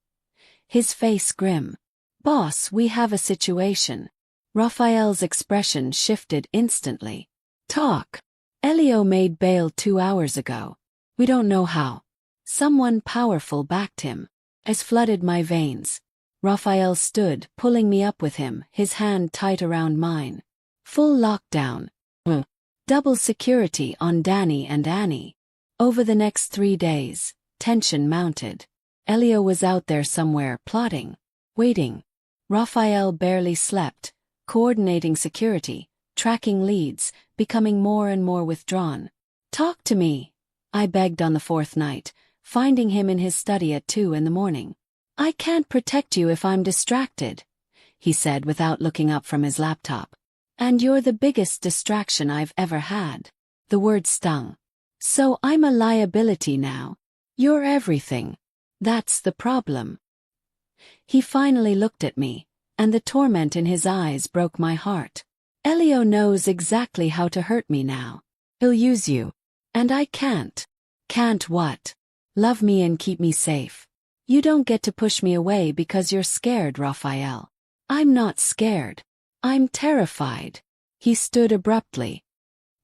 His face grim. Boss, we have a situation. Raphael's expression shifted instantly. Talk. Elio made bail 2 hours ago. We don't know how. Someone powerful backed him. As flooded my veins. Raphael stood, pulling me up with him, his hand tight around mine. Full lockdown. Double security on Danny and Annie. Over the next 3 days, tension mounted. Elio was out there somewhere, plotting, waiting. Raphael barely slept, coordinating security, tracking leads, becoming more and more withdrawn. Talk to me, I begged on the 4th night, finding him in his study at 2 in the morning. I can't protect you if I'm distracted, he said without looking up from his laptop. And you're the biggest distraction I've ever had. The word stung. So I'm a liability now. You're everything. That's the problem. He finally looked at me, and the torment in his eyes broke my heart. Elio knows exactly how to hurt me now. He'll use you. And I can't. Can't what? Love me and keep me safe. You don't get to push me away because you're scared, Raphael. I'm not scared. I'm terrified. He stood abruptly.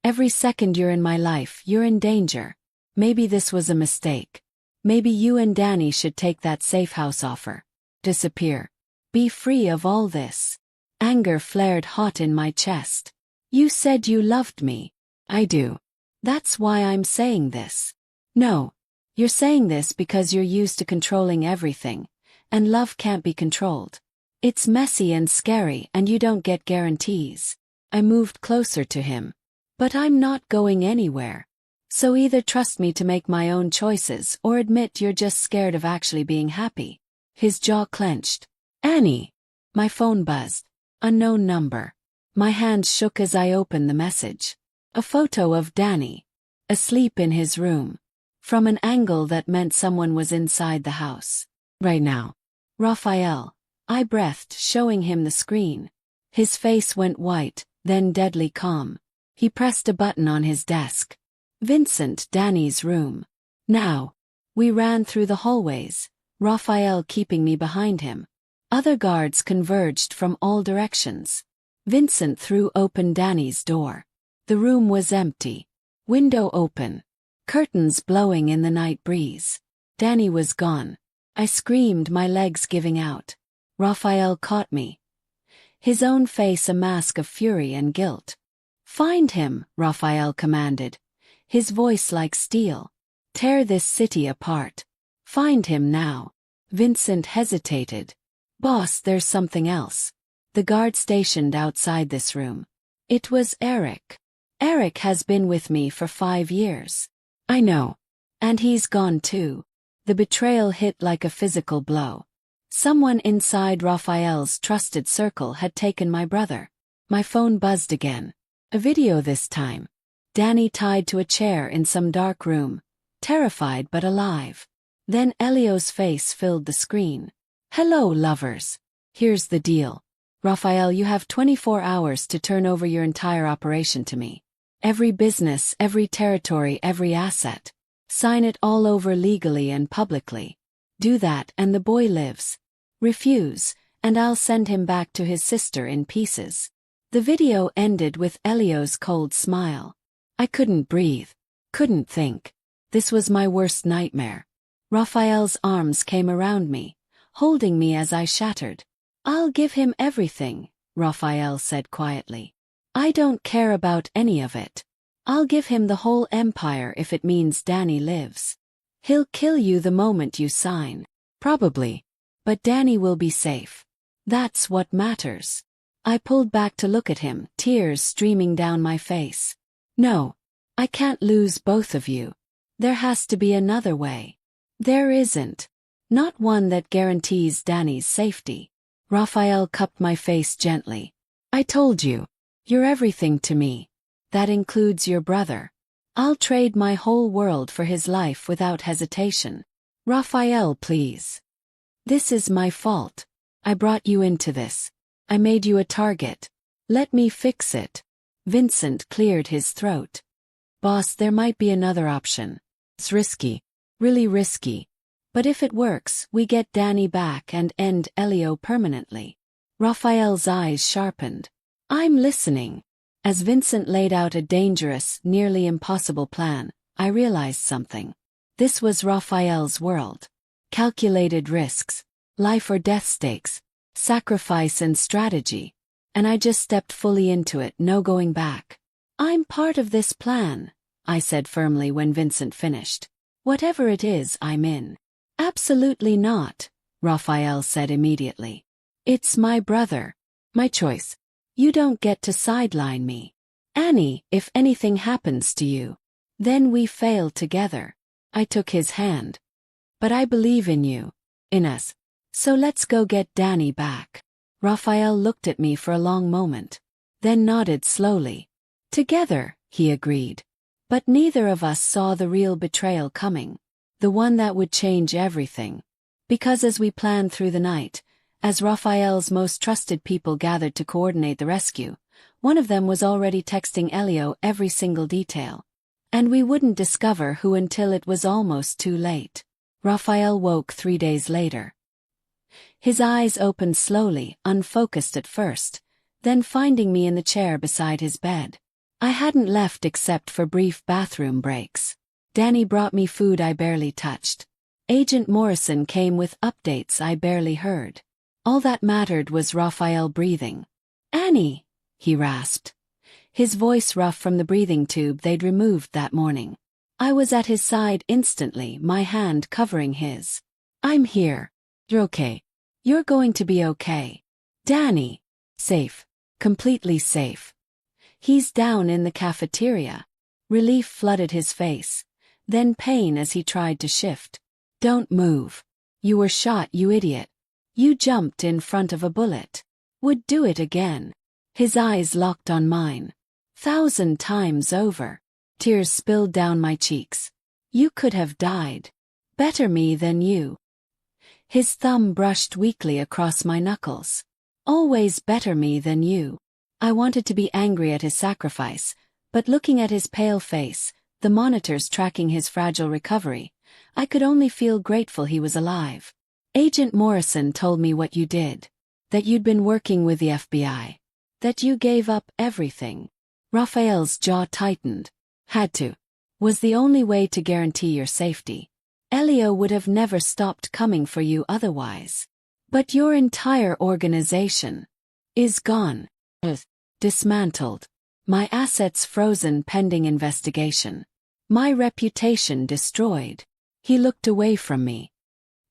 Every second you're in my life, you're in danger. Maybe this was a mistake. Maybe you and Danny should take that safe house offer. Disappear. Be free of all this. Anger flared hot in my chest. You said you loved me. I do. That's why I'm saying this. No. You're saying this because you're used to controlling everything, and love can't be controlled. It's messy and scary and you don't get guarantees. I moved closer to him. But I'm not going anywhere. So either trust me to make my own choices or admit you're just scared of actually being happy. His jaw clenched. Annie! My phone buzzed. Unknown number. My hands shook as I opened the message. A photo of Danny. Asleep in his room. From an angle that meant someone was inside the house. Right now. Raphael. I breathed, showing him the screen. His face went white, then deadly calm. He pressed a button on his desk. Vincent, Danny's room. Now. We ran through the hallways, Raphael keeping me behind him. Other guards converged from all directions. Vincent threw open Danny's door. The room was empty. Window open. Curtains blowing in the night breeze. Danny was gone. I screamed, my legs giving out. Raphael caught me. His own face a mask of fury and guilt. Find him, Raphael commanded. His voice like steel. Tear this city apart. Find him now. Vincent hesitated. Boss, there's something else. The guard stationed outside this room. It was Eric. Eric has been with me for 5 years. I know. And he's gone too. The betrayal hit like a physical blow. Someone inside Raphael's trusted circle had taken my brother. My phone buzzed again. A video this time. Danny tied to a chair in some dark room, terrified but alive. Then Elio's face filled the screen. Hello, lovers. Here's the deal. Raphael, you have 24 hours to turn over your entire operation to me. Every business, every territory, every asset. Sign it all over legally and publicly. Do that and the boy lives. Refuse, and I'll send him back to his sister in pieces. The video ended with Elio's cold smile. I couldn't breathe. Couldn't think. This was my worst nightmare. Raphael's arms came around me, holding me as I shattered. I'll give him everything, Raphael said quietly. I don't care about any of it. I'll give him the whole empire if it means Danny lives. He'll kill you the moment you sign. Probably. But Danny will be safe. That's what matters. I pulled back to look at him, tears streaming down my face. No. I can't lose both of you. There has to be another way. There isn't. Not one that guarantees Danny's safety. Raphael cupped my face gently. I told you. You're everything to me. That includes your brother. I'll trade my whole world for his life without hesitation. Raphael, please. This is my fault. I brought you into this. I made you a target. Let me fix it. Vincent cleared his throat. Boss, there might be another option. It's risky. Really risky. But if it works, we get Danny back and end Elio permanently. Raphael's eyes sharpened. I'm listening. As Vincent laid out a dangerous, nearly impossible plan, I realized something. This was Raphael's world. Calculated risks, life or death stakes, sacrifice and strategy. And I just stepped fully into it, no going back. I'm part of this plan, I said firmly when Vincent finished. Whatever it is, I'm in. Absolutely not, Raphael said immediately. It's my brother. My choice. You don't get to sideline me. Annie, if anything happens to you, then we fail together. I took his hand. But I believe in you. In us. So let's go get Danny back. Raphael looked at me for a long moment. Then nodded slowly. Together, he agreed. But neither of us saw the real betrayal coming. The one that would change everything. Because as we planned through the night, as Raphael's most trusted people gathered to coordinate the rescue, one of them was already texting Elio every single detail. And we wouldn't discover who until it was almost too late. Raphael woke 3 days later. His eyes opened slowly, unfocused at first, then finding me in the chair beside his bed. I hadn't left except for brief bathroom breaks. Danny brought me food I barely touched. Agent Morrison came with updates I barely heard. All that mattered was Raphael breathing. Annie, he rasped. His voice rough from the breathing tube they'd removed that morning. I was at his side instantly, my hand covering his. I'm here. You're okay. You're going to be okay. Danny. Safe. Completely safe. He's down in the cafeteria. Relief flooded his face. Then pain as he tried to shift. Don't move. You were shot, you idiot. You jumped in front of a bullet. Would do it again. His eyes locked on mine. 1,000 times over. Tears spilled down my cheeks. You could have died. Better me than you. His thumb brushed weakly across my knuckles. Always better me than you. I wanted to be angry at his sacrifice, but looking at his pale face, the monitors tracking his fragile recovery, I could only feel grateful he was alive. Agent Morrison told me what you did. That you'd been working with the FBI. That you gave up everything. Raphael's jaw tightened. Had to. Was the only way to guarantee your safety. Elio would have never stopped coming for you otherwise. But your entire organization is gone. Dismantled. My assets frozen pending investigation. My reputation destroyed. He looked away from me.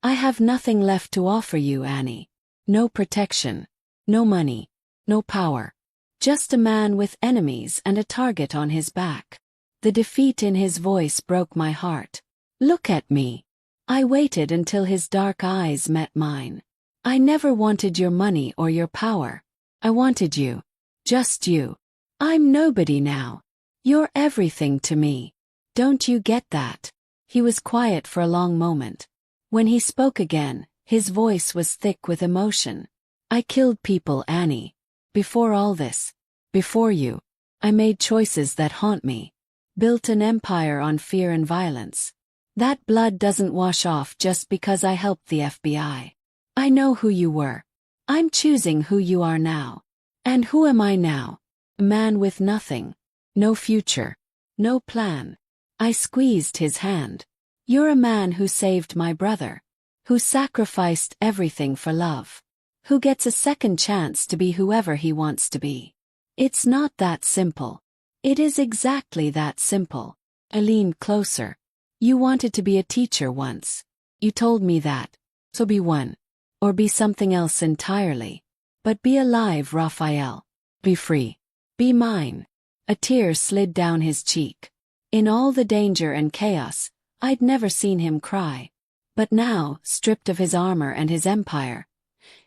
I have nothing left to offer you, Annie. No protection. No money. No power. Just a man with enemies and a target on his back. The defeat in his voice broke my heart. Look at me. I waited until his dark eyes met mine. I never wanted your money or your power. I wanted you. Just you. I'm nobody now. You're everything to me. Don't you get that? He was quiet for a long moment. When he spoke again, his voice was thick with emotion. I killed people, Annie. Before all this. Before you. I made choices that haunt me. Built an empire on fear and violence. That blood doesn't wash off just because I helped the FBI. I know who you were. I'm choosing who you are now. And who am I now? A man with nothing. No future. No plan. I squeezed his hand. You're a man who saved my brother. Who sacrificed everything for love. Who gets a second chance to be whoever he wants to be. It's not that simple. It is exactly that simple. I leaned closer. You wanted to be a teacher once. You told me that. So be one. Or be something else entirely. But be alive, Raphael. Be free. Be mine. A tear slid down his cheek. In all the danger and chaos, I'd never seen him cry. But now, stripped of his armor and his empire,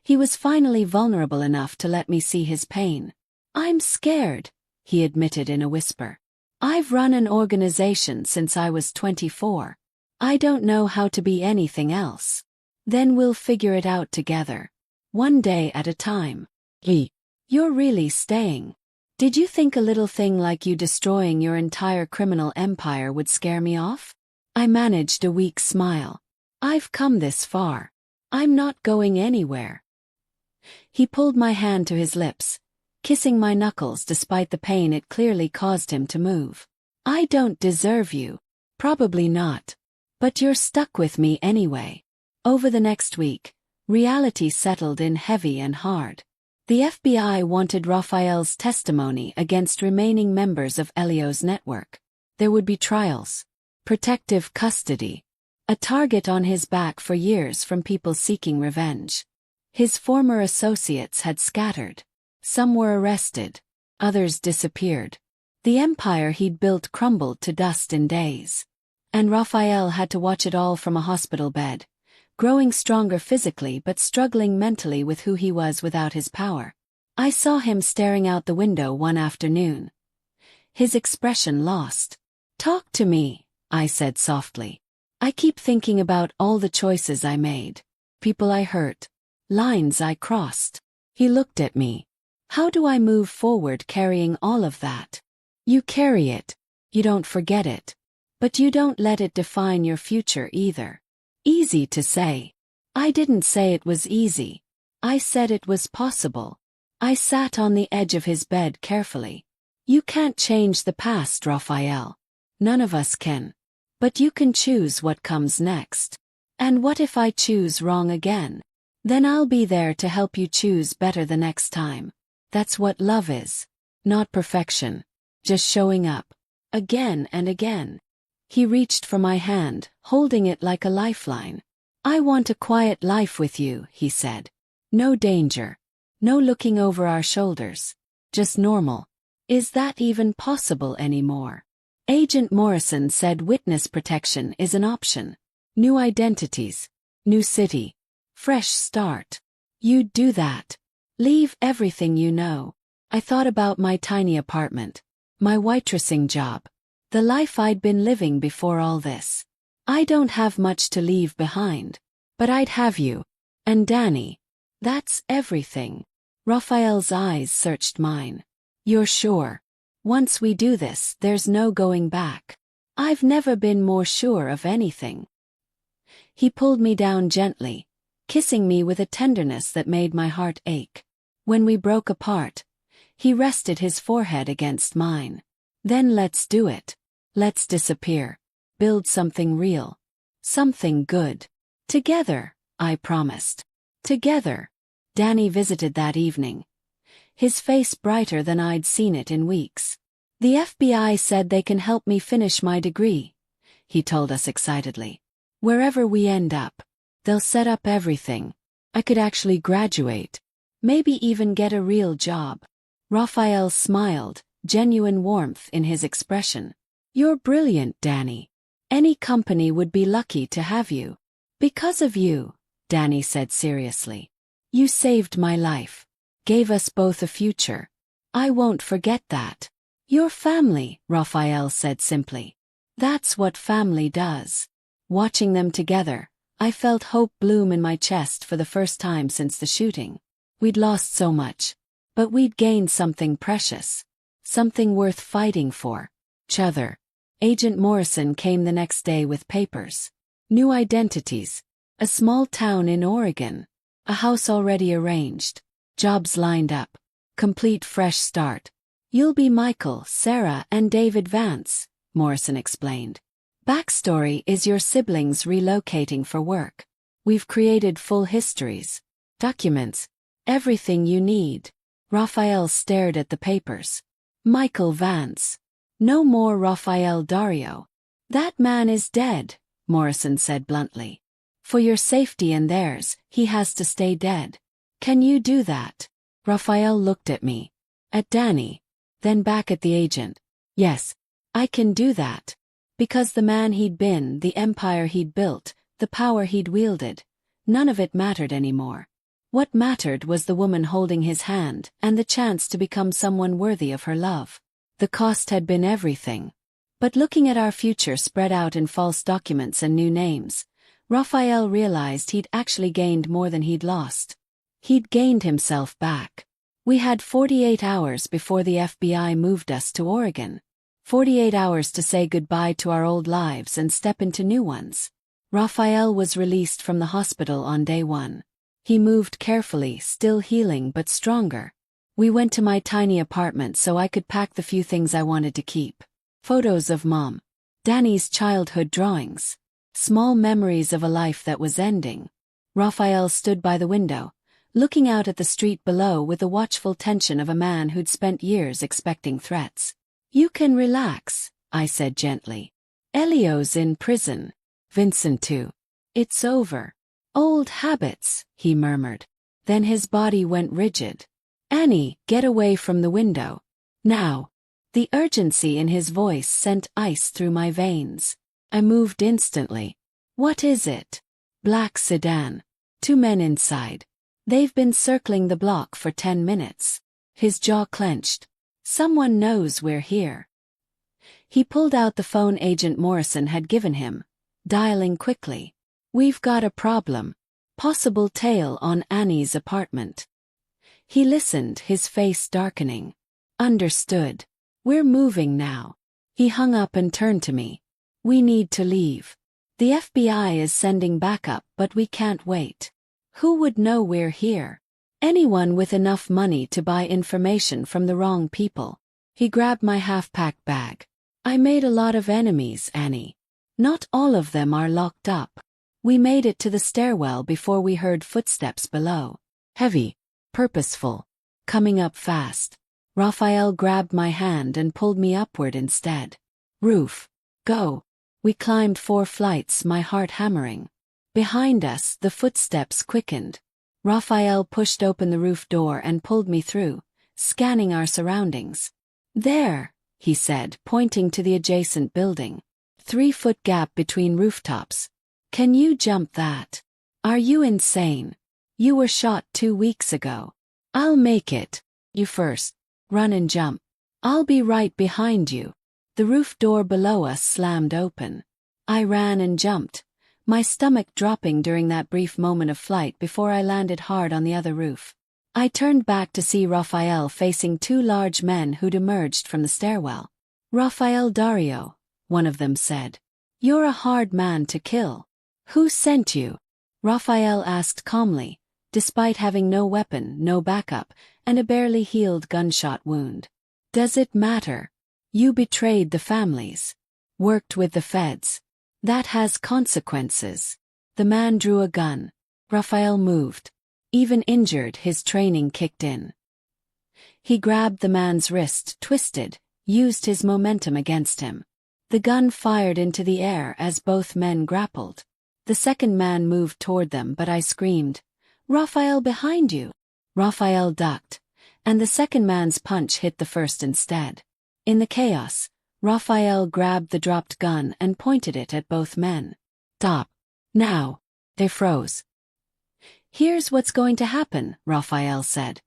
he was finally vulnerable enough to let me see his pain. "I'm scared," he admitted in a whisper. "I've run an organization since I was 24. I don't know how to be anything else. Then we'll figure it out together. One day at a time." "You're really staying? Did you think a little thing like you destroying your entire criminal empire would scare me off?" I managed a weak smile. "I've come this far. I'm not going anywhere." He pulled my hand to his lips, kissing my knuckles despite the pain it clearly caused him to move. "I don't deserve you." "Probably not. But you're stuck with me anyway." Over the next week, reality settled in heavy and hard. The FBI wanted Raphael's testimony against remaining members of Elio's network. There would be trials, protective custody, a target on his back for years from people seeking revenge. His former associates had scattered. Some were arrested, others disappeared. The empire he'd built crumbled to dust in days. And Raphael had to watch it all from a hospital bed, growing stronger physically but struggling mentally with who he was without his power. I saw him staring out the window one afternoon, his expression lost. "Talk to me," I said softly. "I keep thinking about all the choices I made, people I hurt, lines I crossed." He looked at me. "How do I move forward carrying all of that?" "You carry it. You don't forget it. But you don't let it define your future either." Easy to say. I didn't say it was easy. I said it was possible. I sat on the edge of his bed carefully. "You can't change the past, Raphael. None of us can. But you can choose what comes next. And what if I choose wrong again? Then I'll be there to help you choose better the next time. That's what love is. Not perfection. Just showing up. Again and again." He reached for my hand, holding it like a lifeline. "I want a quiet life with you," he said. "No danger. No looking over our shoulders. Just normal." Is that even possible anymore? Agent Morrison said witness protection is an option. New identities. New city. Fresh start. You'd do that. Leave everything you know. I thought about my tiny apartment, my waitressing job, the life I'd been living before all this. I don't have much to leave behind. But I'd have you. And Danny. That's everything. Raphael's eyes searched mine. "You're sure? Once we do this, there's no going back." "I've never been more sure of anything." He pulled me down gently, kissing me with a tenderness that made my heart ache. When we broke apart, he rested his forehead against mine. "Then let's do it. Let's disappear. Build something real. Something good. Together," I promised. Together. Danny visited that evening, his face brighter than I'd seen it in weeks. "The FBI said they can help me finish my degree," he told us excitedly. "Wherever we end up, they'll set up everything. I could actually graduate. Maybe even get a real job." Raphael smiled, genuine warmth in his expression. "You're brilliant, Danny. Any company would be lucky to have you." "Because of you," Danny said seriously. "You saved my life. Gave us both a future. I won't forget that." "Your family," Raphael said simply. "That's what family does." Watching them together, I felt hope bloom in my chest for the first time since the shooting. We'd lost so much, but we'd gained something precious. Something worth fighting for. Each other. Agent Morrison came the next day with papers. New identities. A small town in Oregon. A house already arranged. Jobs lined up. Complete fresh start. "You'll be Michael, Sarah, and David Vance," Morrison explained. "Backstory is your siblings relocating for work. We've created full histories. Documents. Everything you need." Raphael stared at the papers. "Michael Vance. No more Raphael Dario. That man is dead," Morrison said bluntly. "For your safety and theirs, he has to stay dead. Can you do that?" Raphael looked at me, at Danny, then back at the agent. "Yes, I can do that." Because the man he'd been, the empire he'd built, the power he'd wielded. None of it mattered anymore. What mattered was the woman holding his hand and the chance to become someone worthy of her love. The cost had been everything. But looking at our future spread out in false documents and new names, Raphael realized he'd actually gained more than he'd lost. He'd gained himself back. We had 48 hours before the FBI moved us to Oregon. 48 hours to say goodbye to our old lives and step into new ones. Raphael was released from the hospital on day 1. He moved carefully, still healing but stronger. We went to my tiny apartment so I could pack the few things I wanted to keep. Photos of Mom. Danny's childhood drawings. Small memories of a life that was ending. Raphael stood by the window, looking out at the street below with the watchful tension of a man who'd spent years expecting threats. "You can relax," I said gently. "Elio's in prison. Vincent too. It's over." "Old habits," he murmured. Then his body went rigid. "Annie, get away from the window. Now." The urgency in his voice sent ice through my veins. I moved instantly. "What is it?" "Black sedan. 2 men inside. They've been circling the block for 10 minutes. His jaw clenched. "Someone knows we're here." He pulled out the phone Agent Morrison had given him, dialing quickly. "We've got a problem. Possible tail on Annie's apartment." He listened, his face darkening. "Understood. We're moving now." He hung up and turned to me. "We need to leave. The FBI is sending backup, but we can't wait. Who would know we're here? Anyone with enough money to buy information from the wrong people." He grabbed my half-packed bag. "I made a lot of enemies, Annie. Not all of them are locked up." We made it to the stairwell before we heard footsteps below. Heavy, purposeful, coming up fast. Raphael grabbed my hand and pulled me upward instead. "Roof. Go." We climbed 4 flights, my heart hammering. Behind us, the footsteps quickened. Raphael pushed open the roof door and pulled me through, scanning our surroundings. "There," he said, pointing to the adjacent building. 3-foot gap between rooftops. "Can you jump that? Are you insane? You were shot 2 weeks ago." "I'll make it. You first. Run and jump. I'll be right behind you." The roof door below us slammed open. I ran and jumped, my stomach dropping during that brief moment of flight before I landed hard on the other roof. I turned back to see Raphael facing 2 large men who'd emerged from the stairwell. "Raphael Dario," one of them said. "You're a hard man to kill." "Who sent you?" Raphael asked calmly, despite having no weapon, no backup, and a barely healed gunshot wound. "Does it matter? You betrayed the families. Worked with the feds. That has consequences." The man drew a gun. Raphael moved. Even injured, his training kicked in. He grabbed the man's wrist, twisted, used his momentum against him. The gun fired into the air as both men grappled. The second man moved toward them, but I screamed, "Raphael, behind you!" Raphael ducked, and the second man's punch hit the first instead. In the chaos, Raphael grabbed the dropped gun and pointed it at both men. "Stop. Now." They froze. "Here's what's going to happen," Raphael said.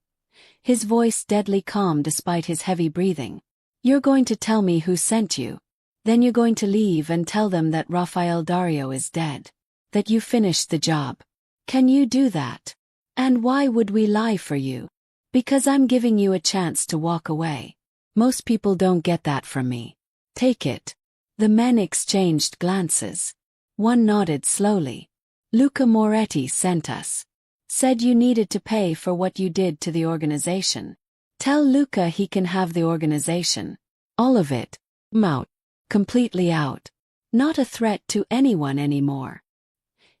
His voice deadly calm despite his heavy breathing. "You're going to tell me who sent you. Then you're going to leave and tell them that Raphael Dario is dead. That you finished the job. Can you do that? And why would we lie for you? Because I'm giving you a chance to walk away. Most people don't get that from me. Take it." The men exchanged glances. One nodded slowly. "Luca Moretti sent us. Said you needed to pay for what you did to the organization. Tell Luca he can have the organization. All of it. I'm out. Completely out. Not a threat to anyone anymore."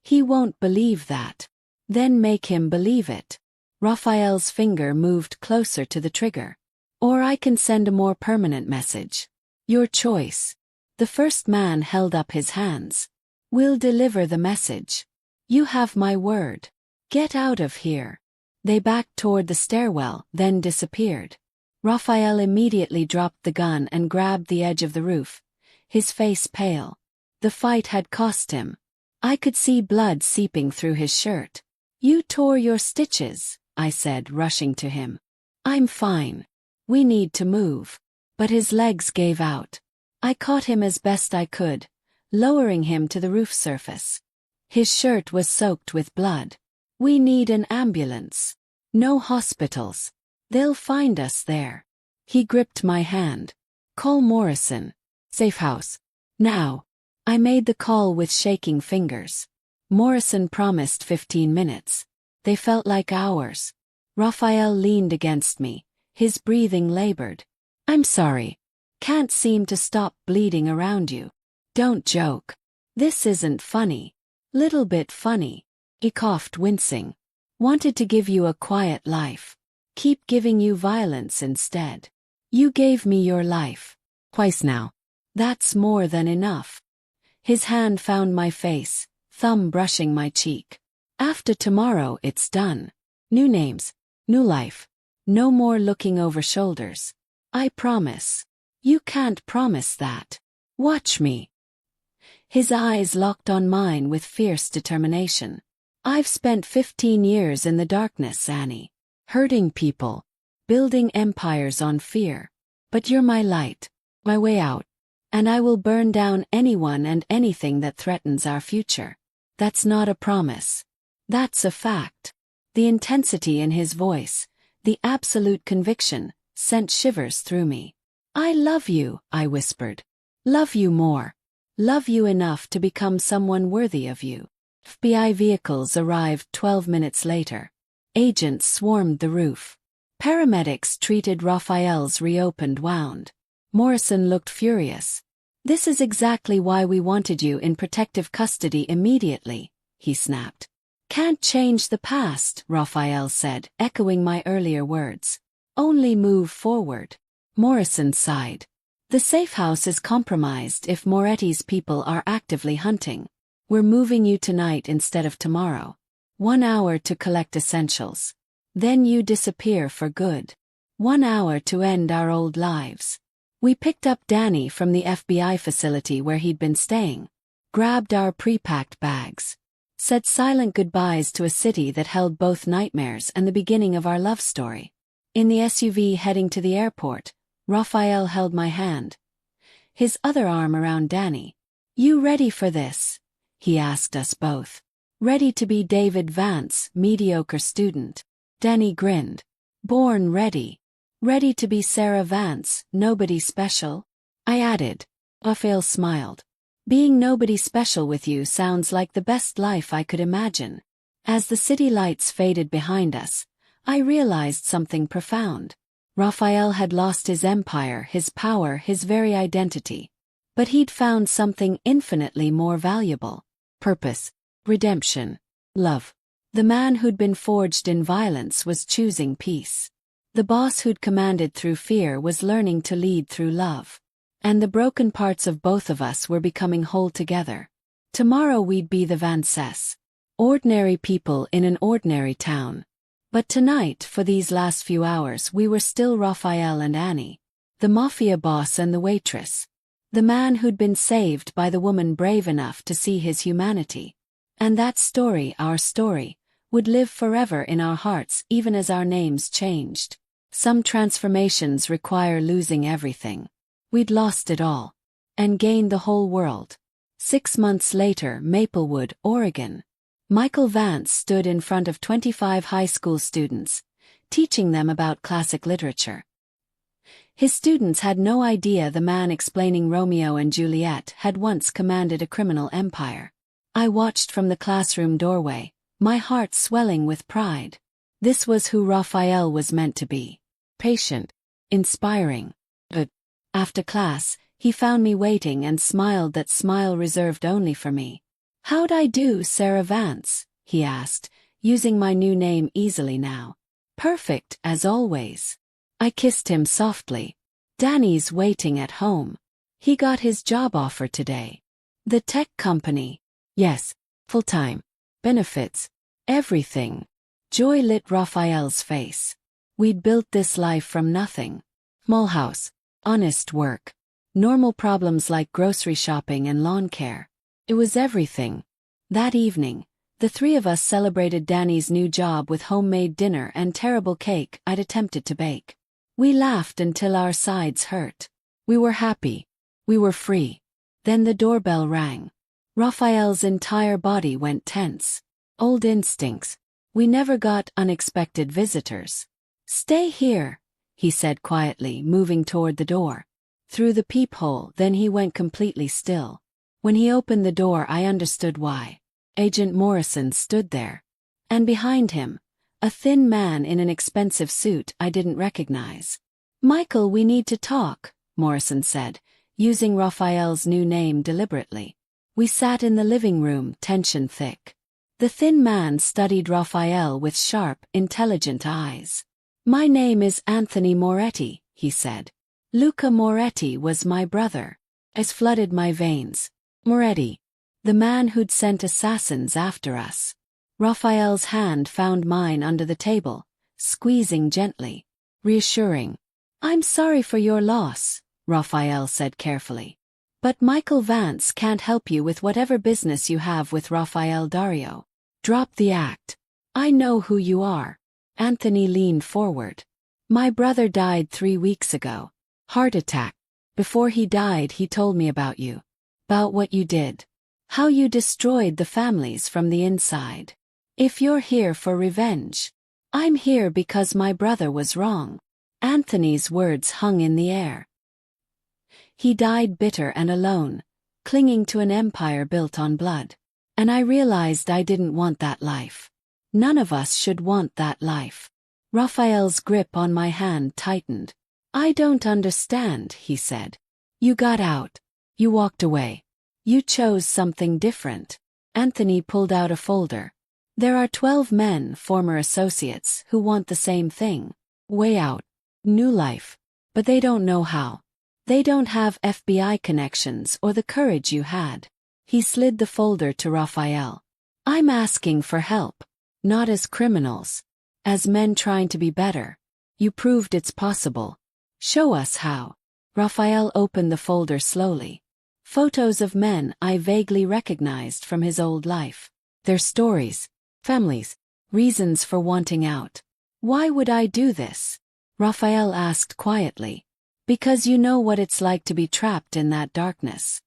"He won't believe that." "Then make him believe it." Raphael's finger moved closer to the trigger. "Or I can send a more permanent message. Your choice." The first man held up his hands. "We'll deliver the message. You have my word. Get out of here." They backed toward the stairwell, then disappeared. Raphael immediately dropped the gun and grabbed the edge of the roof, his face pale. The fight had cost him. I could see blood seeping through his shirt. You tore your stitches, I said, rushing to him. I'm fine. We need to move. But his legs gave out. I caught him as best I could, lowering him to the roof surface. His shirt was soaked with blood. We need an ambulance. No hospitals. They'll find us there. He gripped my hand. Call Morrison. Safe house. Now. I made the call with shaking fingers. Morrison promised 15 minutes. They felt like hours. Raphael leaned against me, his breathing labored. I'm sorry. Can't seem to stop bleeding around you. Don't joke. This isn't funny. Little bit funny. He coughed, wincing. Wanted to give you a quiet life. Keep giving you violence instead. You gave me your life. Twice now. That's more than enough. His hand found my face, thumb brushing my cheek. After tomorrow it's done. New names. New life. No more looking over shoulders. I promise. You can't promise that. Watch me. His eyes locked on mine with fierce determination. I've spent 15 years in the darkness, Annie. Hurting people. Building empires on fear. But you're my light. My way out. And I will burn down anyone and anything that threatens our future. That's not a promise. That's a fact. The intensity in his voice, the absolute conviction, sent shivers through me. I love you, I whispered. Love you more. Love you enough to become someone worthy of you. FBI vehicles arrived 12 minutes later. Agents swarmed the roof. Paramedics treated Raphael's reopened wound. Morrison looked furious. This is exactly why we wanted you in protective custody immediately, he snapped. Can't change the past, Raphael said, echoing my earlier words. Only move forward. Morrison sighed. The safe house is compromised if Moretti's people are actively hunting. We're moving you tonight instead of tomorrow. 1 hour to collect essentials. Then you disappear for good. 1 hour to end our old lives. We picked up Danny from the FBI facility where he'd been staying. Grabbed our pre-packed bags. Said silent goodbyes to a city that held both nightmares and the beginning of our love story. In the SUV heading to the airport, Raphael held my hand. His other arm around Danny. You ready for this? He asked us both. Ready to be David Vance, mediocre student. Danny grinned. Born ready. Ready to be Sarah Vance, nobody special? I added. Raphael smiled. Being nobody special with you sounds like the best life I could imagine. As the city lights faded behind us, I realized something profound. Raphael had lost his empire, his power, his very identity. But he'd found something infinitely more valuable. Purpose, redemption, love. The man who'd been forged in violence was choosing peace. The boss who'd commanded through fear was learning to lead through love. And the broken parts of both of us were becoming whole together. Tomorrow we'd be the Vances. Ordinary people in an ordinary town. But tonight, for these last few hours, we were still Raphael and Annie. The Mafia boss and the waitress. The man who'd been saved by the woman brave enough to see his humanity. And that story, our story, would live forever in our hearts even as our names changed. Some transformations require losing everything. We'd lost it all. And gained the whole world. 6 months later, Maplewood, Oregon. Michael Vance stood in front of 25 high school students, teaching them about classic literature. His students had no idea the man explaining Romeo and Juliet had once commanded a criminal empire. I watched from the classroom doorway, my heart swelling with pride. This was who Raphael was meant to be. Patient. Inspiring. But after class, he found me waiting and smiled that smile reserved only for me. How'd I do, Sarah Vance? He asked, using my new name easily now. Perfect, as always. I kissed him softly. Danny's waiting at home. He got his job offer today. The tech company. Yes, full-time. Benefits. Everything. Joy lit Raphael's face. We'd built this life from nothing. Small house. Honest work. Normal problems like grocery shopping and lawn care. It was everything. That evening, the three of us celebrated Danny's new job with homemade dinner and terrible cake I'd attempted to bake. We laughed until our sides hurt. We were happy. We were free. Then the doorbell rang. Raphael's entire body went tense. Old instincts. We never got unexpected visitors. "Stay here," he said quietly, moving toward the door. Through the peephole, then he went completely still. When he opened the door, I understood why. Agent Morrison stood there. And behind him, a thin man in an expensive suit I didn't recognize. "Michael, we need to talk," Morrison said, using Raphael's new name deliberately. We sat in the living room, tension thick. The thin man studied Raphael with sharp, intelligent eyes. "My name is Anthony Moretti," he said. "Luca Moretti was my brother." It flooded my veins. Moretti. The man who'd sent assassins after us. Raphael's hand found mine under the table, squeezing gently. Reassuring. "I'm sorry for your loss," Raphael said carefully. "But Michael Vance can't help you with whatever business you have with Raphael Dario. Drop the act. I know who you are." Anthony leaned forward. "My brother died 3 weeks ago. Heart attack. Before he died, he told me about you. About what you did. How you destroyed the families from the inside. If you're here for revenge, I'm here because my brother was wrong." Anthony's words hung in the air. He died bitter and alone, clinging to an empire built on blood. And I realized I didn't want that life. None of us should want that life. Raphael's grip on my hand tightened. "I don't understand," he said. "You got out. You walked away. You chose something different." Anthony pulled out a folder. "There are 12 men, former associates, who want the same thing. Way out. New life. But they don't know how. They don't have FBI connections or the courage you had." He slid the folder to Raphael. "I'm asking for help. Not as criminals. As men trying to be better. You proved it's possible. Show us how." Raphael opened the folder slowly. Photos of men I vaguely recognized from his old life. Their stories, families, reasons for wanting out. "Why would I do this?" Raphael asked quietly. "Because you know what it's like to be trapped in that darkness.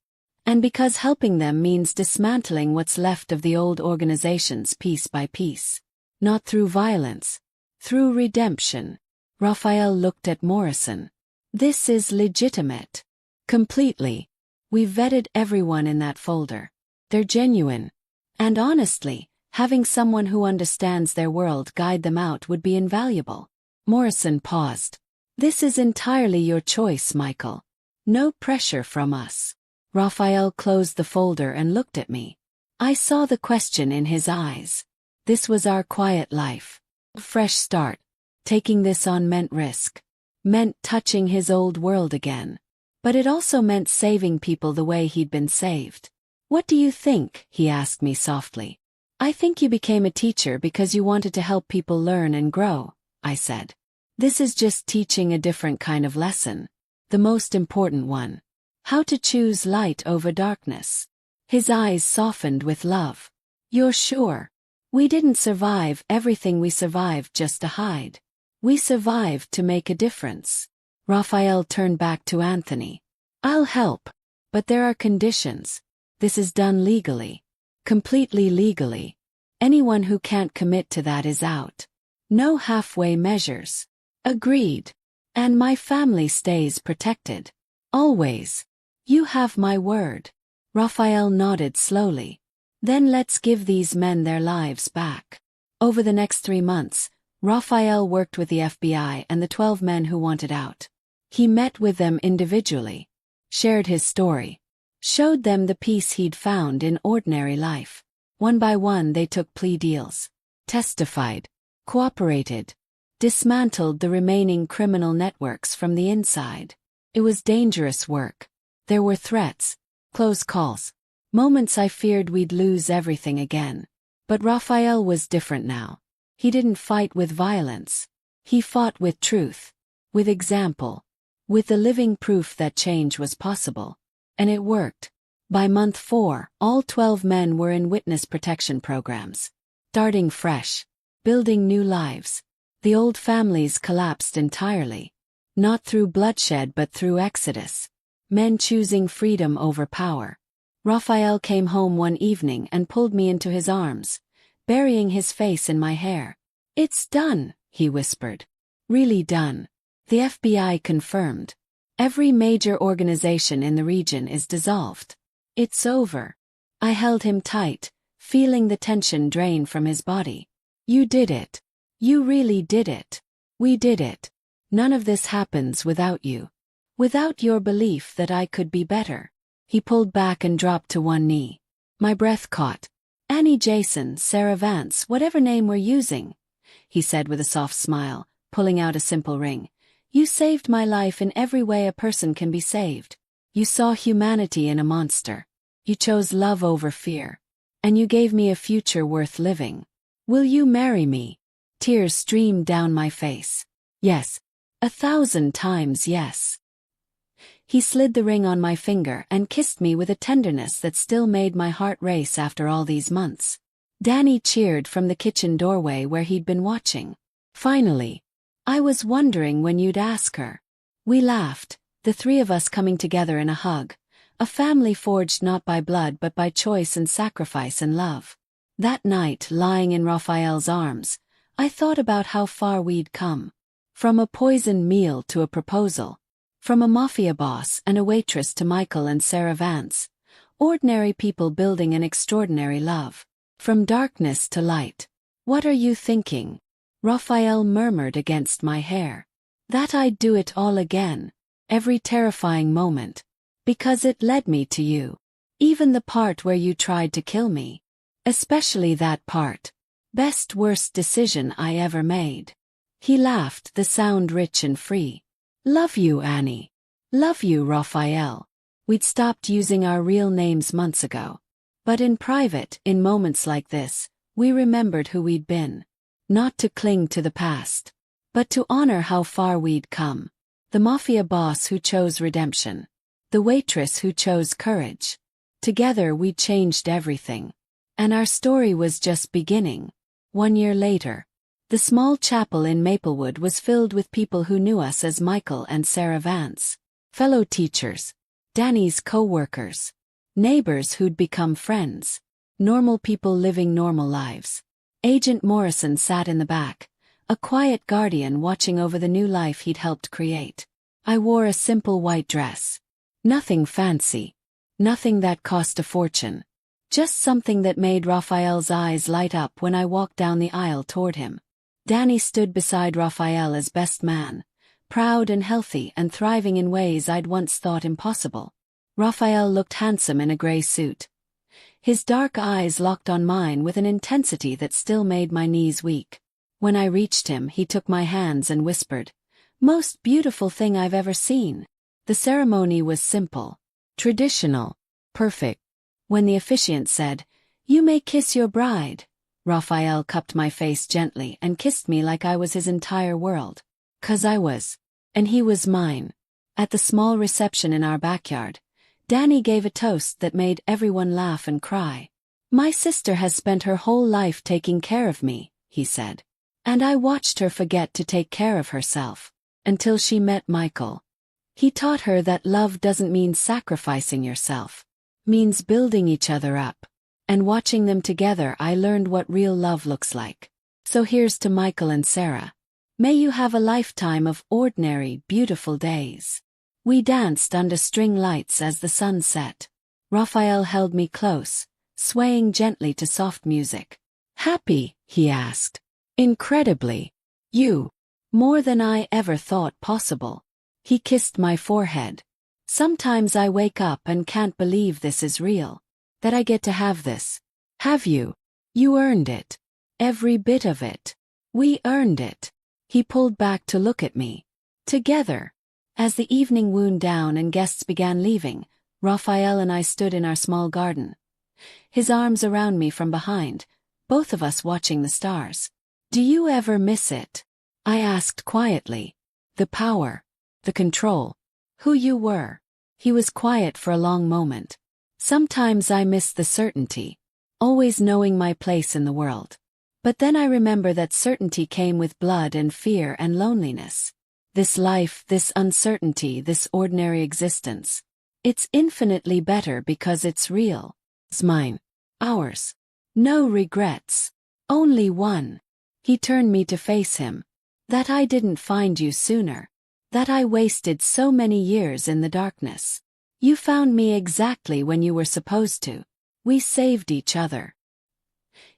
And because helping them means dismantling what's left of the old organizations piece by piece. Not through violence. Through redemption." Raphael looked at Morrison. "This is legitimate." "Completely. We vetted everyone in that folder. They're genuine. And honestly, having someone who understands their world guide them out would be invaluable." Morrison paused. "This is entirely your choice, Michael. No pressure from us." Raphael closed the folder and looked at me. I saw the question in his eyes. This was our quiet life. A fresh start. Taking this on meant risk. Meant touching his old world again. But it also meant saving people the way he'd been saved. "What do you think?" he asked me softly. "I think you became a teacher because you wanted to help people learn and grow," I said. "This is just teaching a different kind of lesson. The most important one. How to choose light over darkness." His eyes softened with love. "You're sure? We didn't survive everything we survived just to hide. We survived to make a difference." Raphael turned back to Anthony. "I'll help. But there are conditions. This is done legally. Completely legally. Anyone who can't commit to that is out. No halfway measures." "Agreed. And my family stays protected. Always. You have my word." Raphael nodded slowly. "Then let's give these men their lives back." Over the next 3 months, Raphael worked with the FBI and the 12 men who wanted out. He met with them individually, shared his story, showed them the peace he'd found in ordinary life. One by one they took plea deals, testified, cooperated, dismantled the remaining criminal networks from the inside. It was dangerous work. There were threats, close calls, moments I feared we'd lose everything again. But Raphael was different now. He didn't fight with violence. He fought with truth, with example, with the living proof that change was possible. And it worked. By month 4, all 12 men were in witness protection programs. Starting fresh. Building new lives. The old families collapsed entirely. Not through bloodshed but through exodus. Men choosing freedom over power. Raphael came home one evening and pulled me into his arms, burying his face in my hair. "It's done," he whispered. "Really done. The FBI confirmed. Every major organization in the region is dissolved. It's over." I held him tight, feeling the tension drain from his body. "You did it. You really did it. We did it. None of this happens without you. Without your belief that I could be better." He pulled back and dropped to one knee. My breath caught. "Annie Jason, Sarah Vance, whatever name we're using," he said with a soft smile, pulling out a simple ring. "You saved my life in every way a person can be saved. You saw humanity in a monster. You chose love over fear. And you gave me a future worth living. Will you marry me?" Tears streamed down my face. "Yes. 1,000 times yes." He slid the ring on my finger and kissed me with a tenderness that still made my heart race after all these months. Danny cheered from the kitchen doorway where he'd been watching. "Finally. I was wondering when you'd ask her." We laughed, the three of us coming together in a hug, a family forged not by blood but by choice and sacrifice and love. That night, lying in Raphael's arms, I thought about how far we'd come. From a poisoned meal to a proposal. From a mafia boss and a waitress to Michael and Sarah Vance. Ordinary people building an extraordinary love. From darkness to light. "What are you thinking?" Raphael murmured against my hair. "That I'd do it all again. Every terrifying moment. Because it led me to you. Even the part where you tried to kill me. Especially that part. Best worst decision I ever made." He laughed, the sound rich and free. "Love you, Annie. Love you, Raphael." We'd stopped using our real names months ago. But in private, in moments like this, we remembered who we'd been. Not to cling to the past. But to honor how far we'd come. The mafia boss who chose redemption. The waitress who chose courage. Together we changed everything. And our story was just beginning. 1 year later. The small chapel in Maplewood was filled with people who knew us as Michael and Sarah Vance. Fellow teachers. Danny's co-workers. Neighbors who'd become friends. Normal people living normal lives. Agent Morrison sat in the back, a quiet guardian watching over the new life he'd helped create. I wore a simple white dress. Nothing fancy. Nothing that cost a fortune. Just something that made Raphael's eyes light up when I walked down the aisle toward him. Danny stood beside Raphael as best man, proud and healthy and thriving in ways I'd once thought impossible. Raphael looked handsome in a gray suit. His dark eyes locked on mine with an intensity that still made my knees weak. When I reached him, he took my hands and whispered, "Most beautiful thing I've ever seen." The ceremony was simple, traditional, perfect. When the officiant said, "You may kiss your bride," Raphael cupped my face gently and kissed me like I was his entire world. 'Cause I was. And he was mine. At the small reception in our backyard, Danny gave a toast that made everyone laugh and cry. "My sister has spent her whole life taking care of me," he said. "And I watched her forget to take care of herself. Until she met Michael. He taught her that love doesn't mean sacrificing yourself. Means building each other up. And watching them together I learned what real love looks like. So here's to Michael and Sarah. May you have a lifetime of ordinary, beautiful days." We danced under string lights as the sun set. Raphael held me close, swaying gently to soft music. "Happy?" he asked. "Incredibly. You. More than I ever thought possible." He kissed my forehead. "Sometimes I wake up and can't believe this is real. That I get to have this. Have you? You earned it. Every bit of it. We earned it." He pulled back to look at me. Together. As the evening wound down and guests began leaving, Raphael and I stood in our small garden. His arms around me from behind, both of us watching the stars. "Do you ever miss it?" I asked quietly. "The power. The control. Who you were." He was quiet for a long moment. Sometimes I miss the certainty, always knowing my place in the world. But then I remember that certainty came with blood and fear and loneliness. This life, this uncertainty, this ordinary existence. It's infinitely better because it's real. It's mine. Ours. No regrets. Only one. He turned me to face him. That I didn't find you sooner. That I wasted so many years in the darkness. You found me exactly when you were supposed to. We saved each other.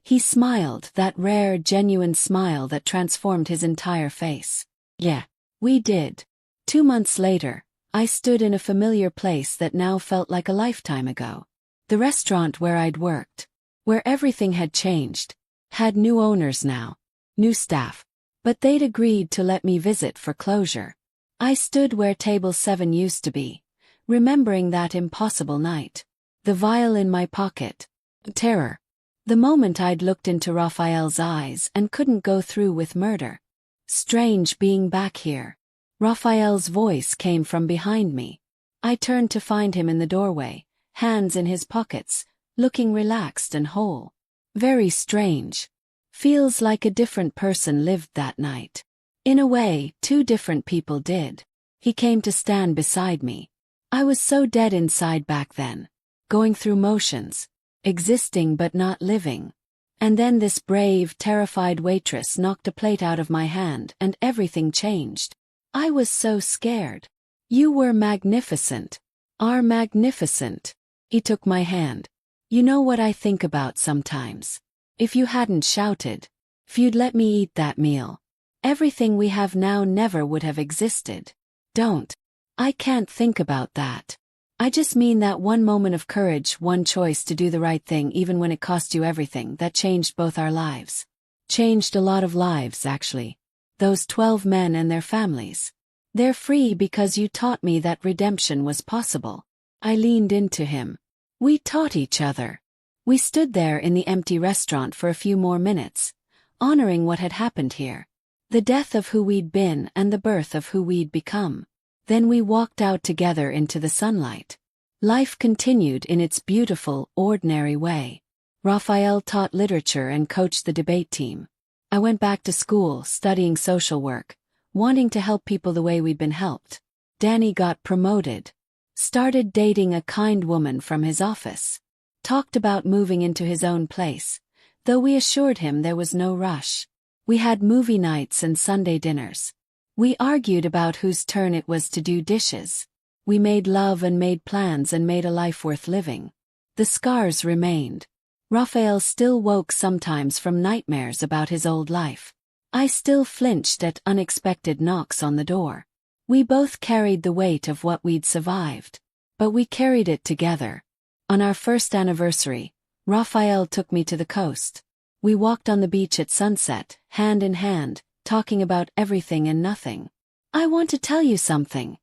He smiled, that rare, genuine smile that transformed his entire face. Yeah, we did. 2 months later, I stood in a familiar place that now felt like a lifetime ago. The restaurant where I'd worked. Where everything had changed. Had new owners now. New staff. But they'd agreed to let me visit for closure. I stood where table 7 used to be, remembering that impossible night. The vial in my pocket. Terror. The moment I'd looked into Raphael's eyes and couldn't go through with murder. Strange being back here. Raphael's voice came from behind me. I turned to find him in the doorway, hands in his pockets, looking relaxed and whole. Very strange. Feels like a different person lived that night. In a way, 2 different people did. He came to stand beside me. I was so dead inside back then. Going through motions. Existing but not living. And then this brave, terrified waitress knocked a plate out of my hand and everything changed. I was so scared. You were magnificent. Are magnificent. He took my hand. You know what I think about sometimes? If you hadn't shouted, if you'd let me eat that meal, everything we have now never would have existed. Don't. I can't think about that. I just mean that one moment of courage, one choice to do the right thing even when it cost you everything, that changed both our lives. Changed a lot of lives, actually. Those 12 men and their families. They're free because you taught me that redemption was possible. I leaned into him. We taught each other. We stood there in the empty restaurant for a few more minutes, honoring what had happened here. The death of who we'd been and the birth of who we'd become. Then we walked out together into the sunlight. Life continued in its beautiful, ordinary way. Raphael taught literature and coached the debate team. I went back to school, studying social work, wanting to help people the way we'd been helped. Danny got promoted. Started dating a kind woman from his office. Talked about moving into his own place, though we assured him there was no rush. We had movie nights and Sunday dinners. We argued about whose turn it was to do dishes. We made love and made plans and made a life worth living. The scars remained. Raphael still woke sometimes from nightmares about his old life. I still flinched at unexpected knocks on the door. We both carried the weight of what we'd survived. But we carried it together. On our first anniversary, Raphael took me to the coast. We walked on the beach at sunset, hand in hand, talking about everything and nothing. I want to tell you something,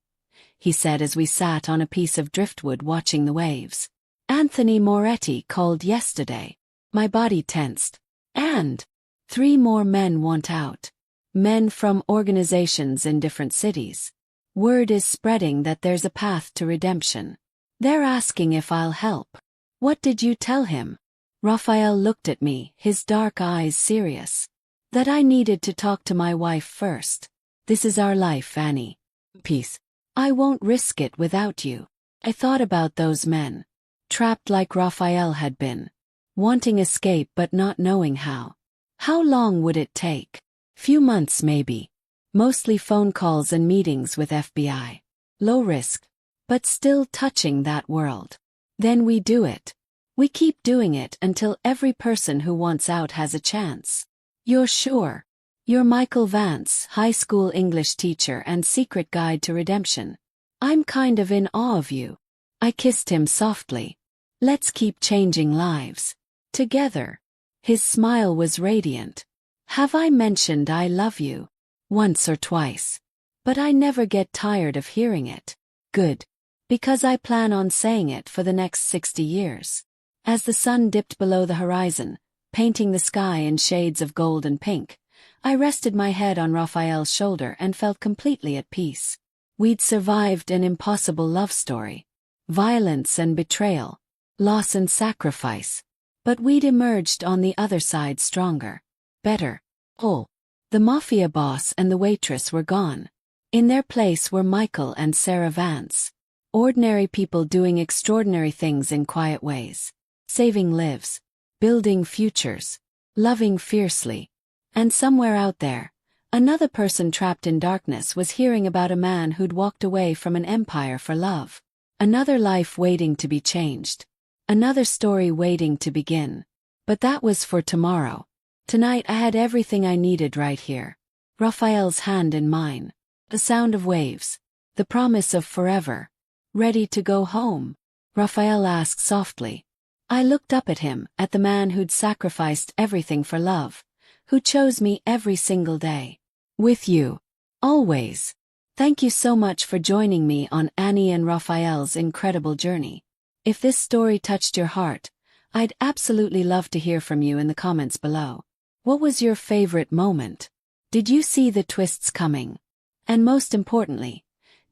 he said as we sat on a piece of driftwood watching the waves. Anthony Moretti called yesterday. My body tensed. And 3 more men want out. Men from organizations in different cities. Word is spreading that there's a path to redemption. They're asking if I'll help. What did you tell him? Raphael looked at me, his dark eyes serious. That I needed to talk to my wife first. This is our life, Annie. Peace. I won't risk it without you. I thought about those men. Trapped like Raphael had been. Wanting escape but not knowing how. How long would it take? Few months maybe. Mostly phone calls and meetings with FBI. Low risk. But still touching that world. Then we do it. We keep doing it until every person who wants out has a chance. You're sure? You're Michael Vance, high school English teacher and secret guide to redemption. I'm kind of in awe of you. I kissed him softly. Let's keep changing lives. Together. His smile was radiant. Have I mentioned I love you? Once or twice. But I never get tired of hearing it. Good. Because I plan on saying it for the next 60 years. As the sun dipped below the horizon, painting the sky in shades of gold and pink, I rested my head on Raphael's shoulder and felt completely at peace. We'd survived an impossible love story. Violence and betrayal. loss and sacrifice. But we'd emerged on the other side stronger. Better. Whole. The Mafia boss and the waitress were gone. In their place were Michael and Sarah Vance. Ordinary people doing extraordinary things in quiet ways. Saving lives. Building futures. Loving fiercely. And somewhere out there, another person trapped in darkness was hearing about a man who'd walked away from an empire for love. Another life waiting to be changed. Another story waiting to begin. But that was for tomorrow. Tonight I had everything I needed right here. Raphael's hand in mine. The sound of waves. The promise of forever. Ready to go home? Raphael asked softly. I looked up at him, at the man who'd sacrificed everything for love. Who chose me every single day. With you. Always. Thank you so much for joining me on Annie and Raphael's incredible journey. If this story touched your heart, I'd absolutely love to hear from you in the comments below. What was your favorite moment? Did you see the twists coming? And most importantly,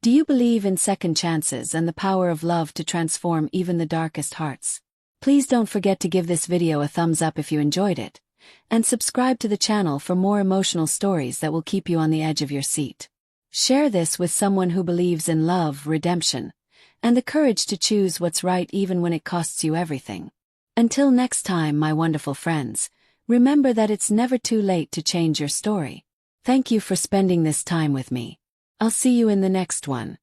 do you believe in second chances and the power of love to transform even the darkest hearts? Please don't forget to give this video a thumbs up if you enjoyed it, and subscribe to the channel for more emotional stories that will keep you on the edge of your seat. Share this with someone who believes in love, redemption, and the courage to choose what's right even when it costs you everything. Until next time, my wonderful friends, remember that it's never too late to change your story. Thank you for spending this time with me. I'll see you in the next one.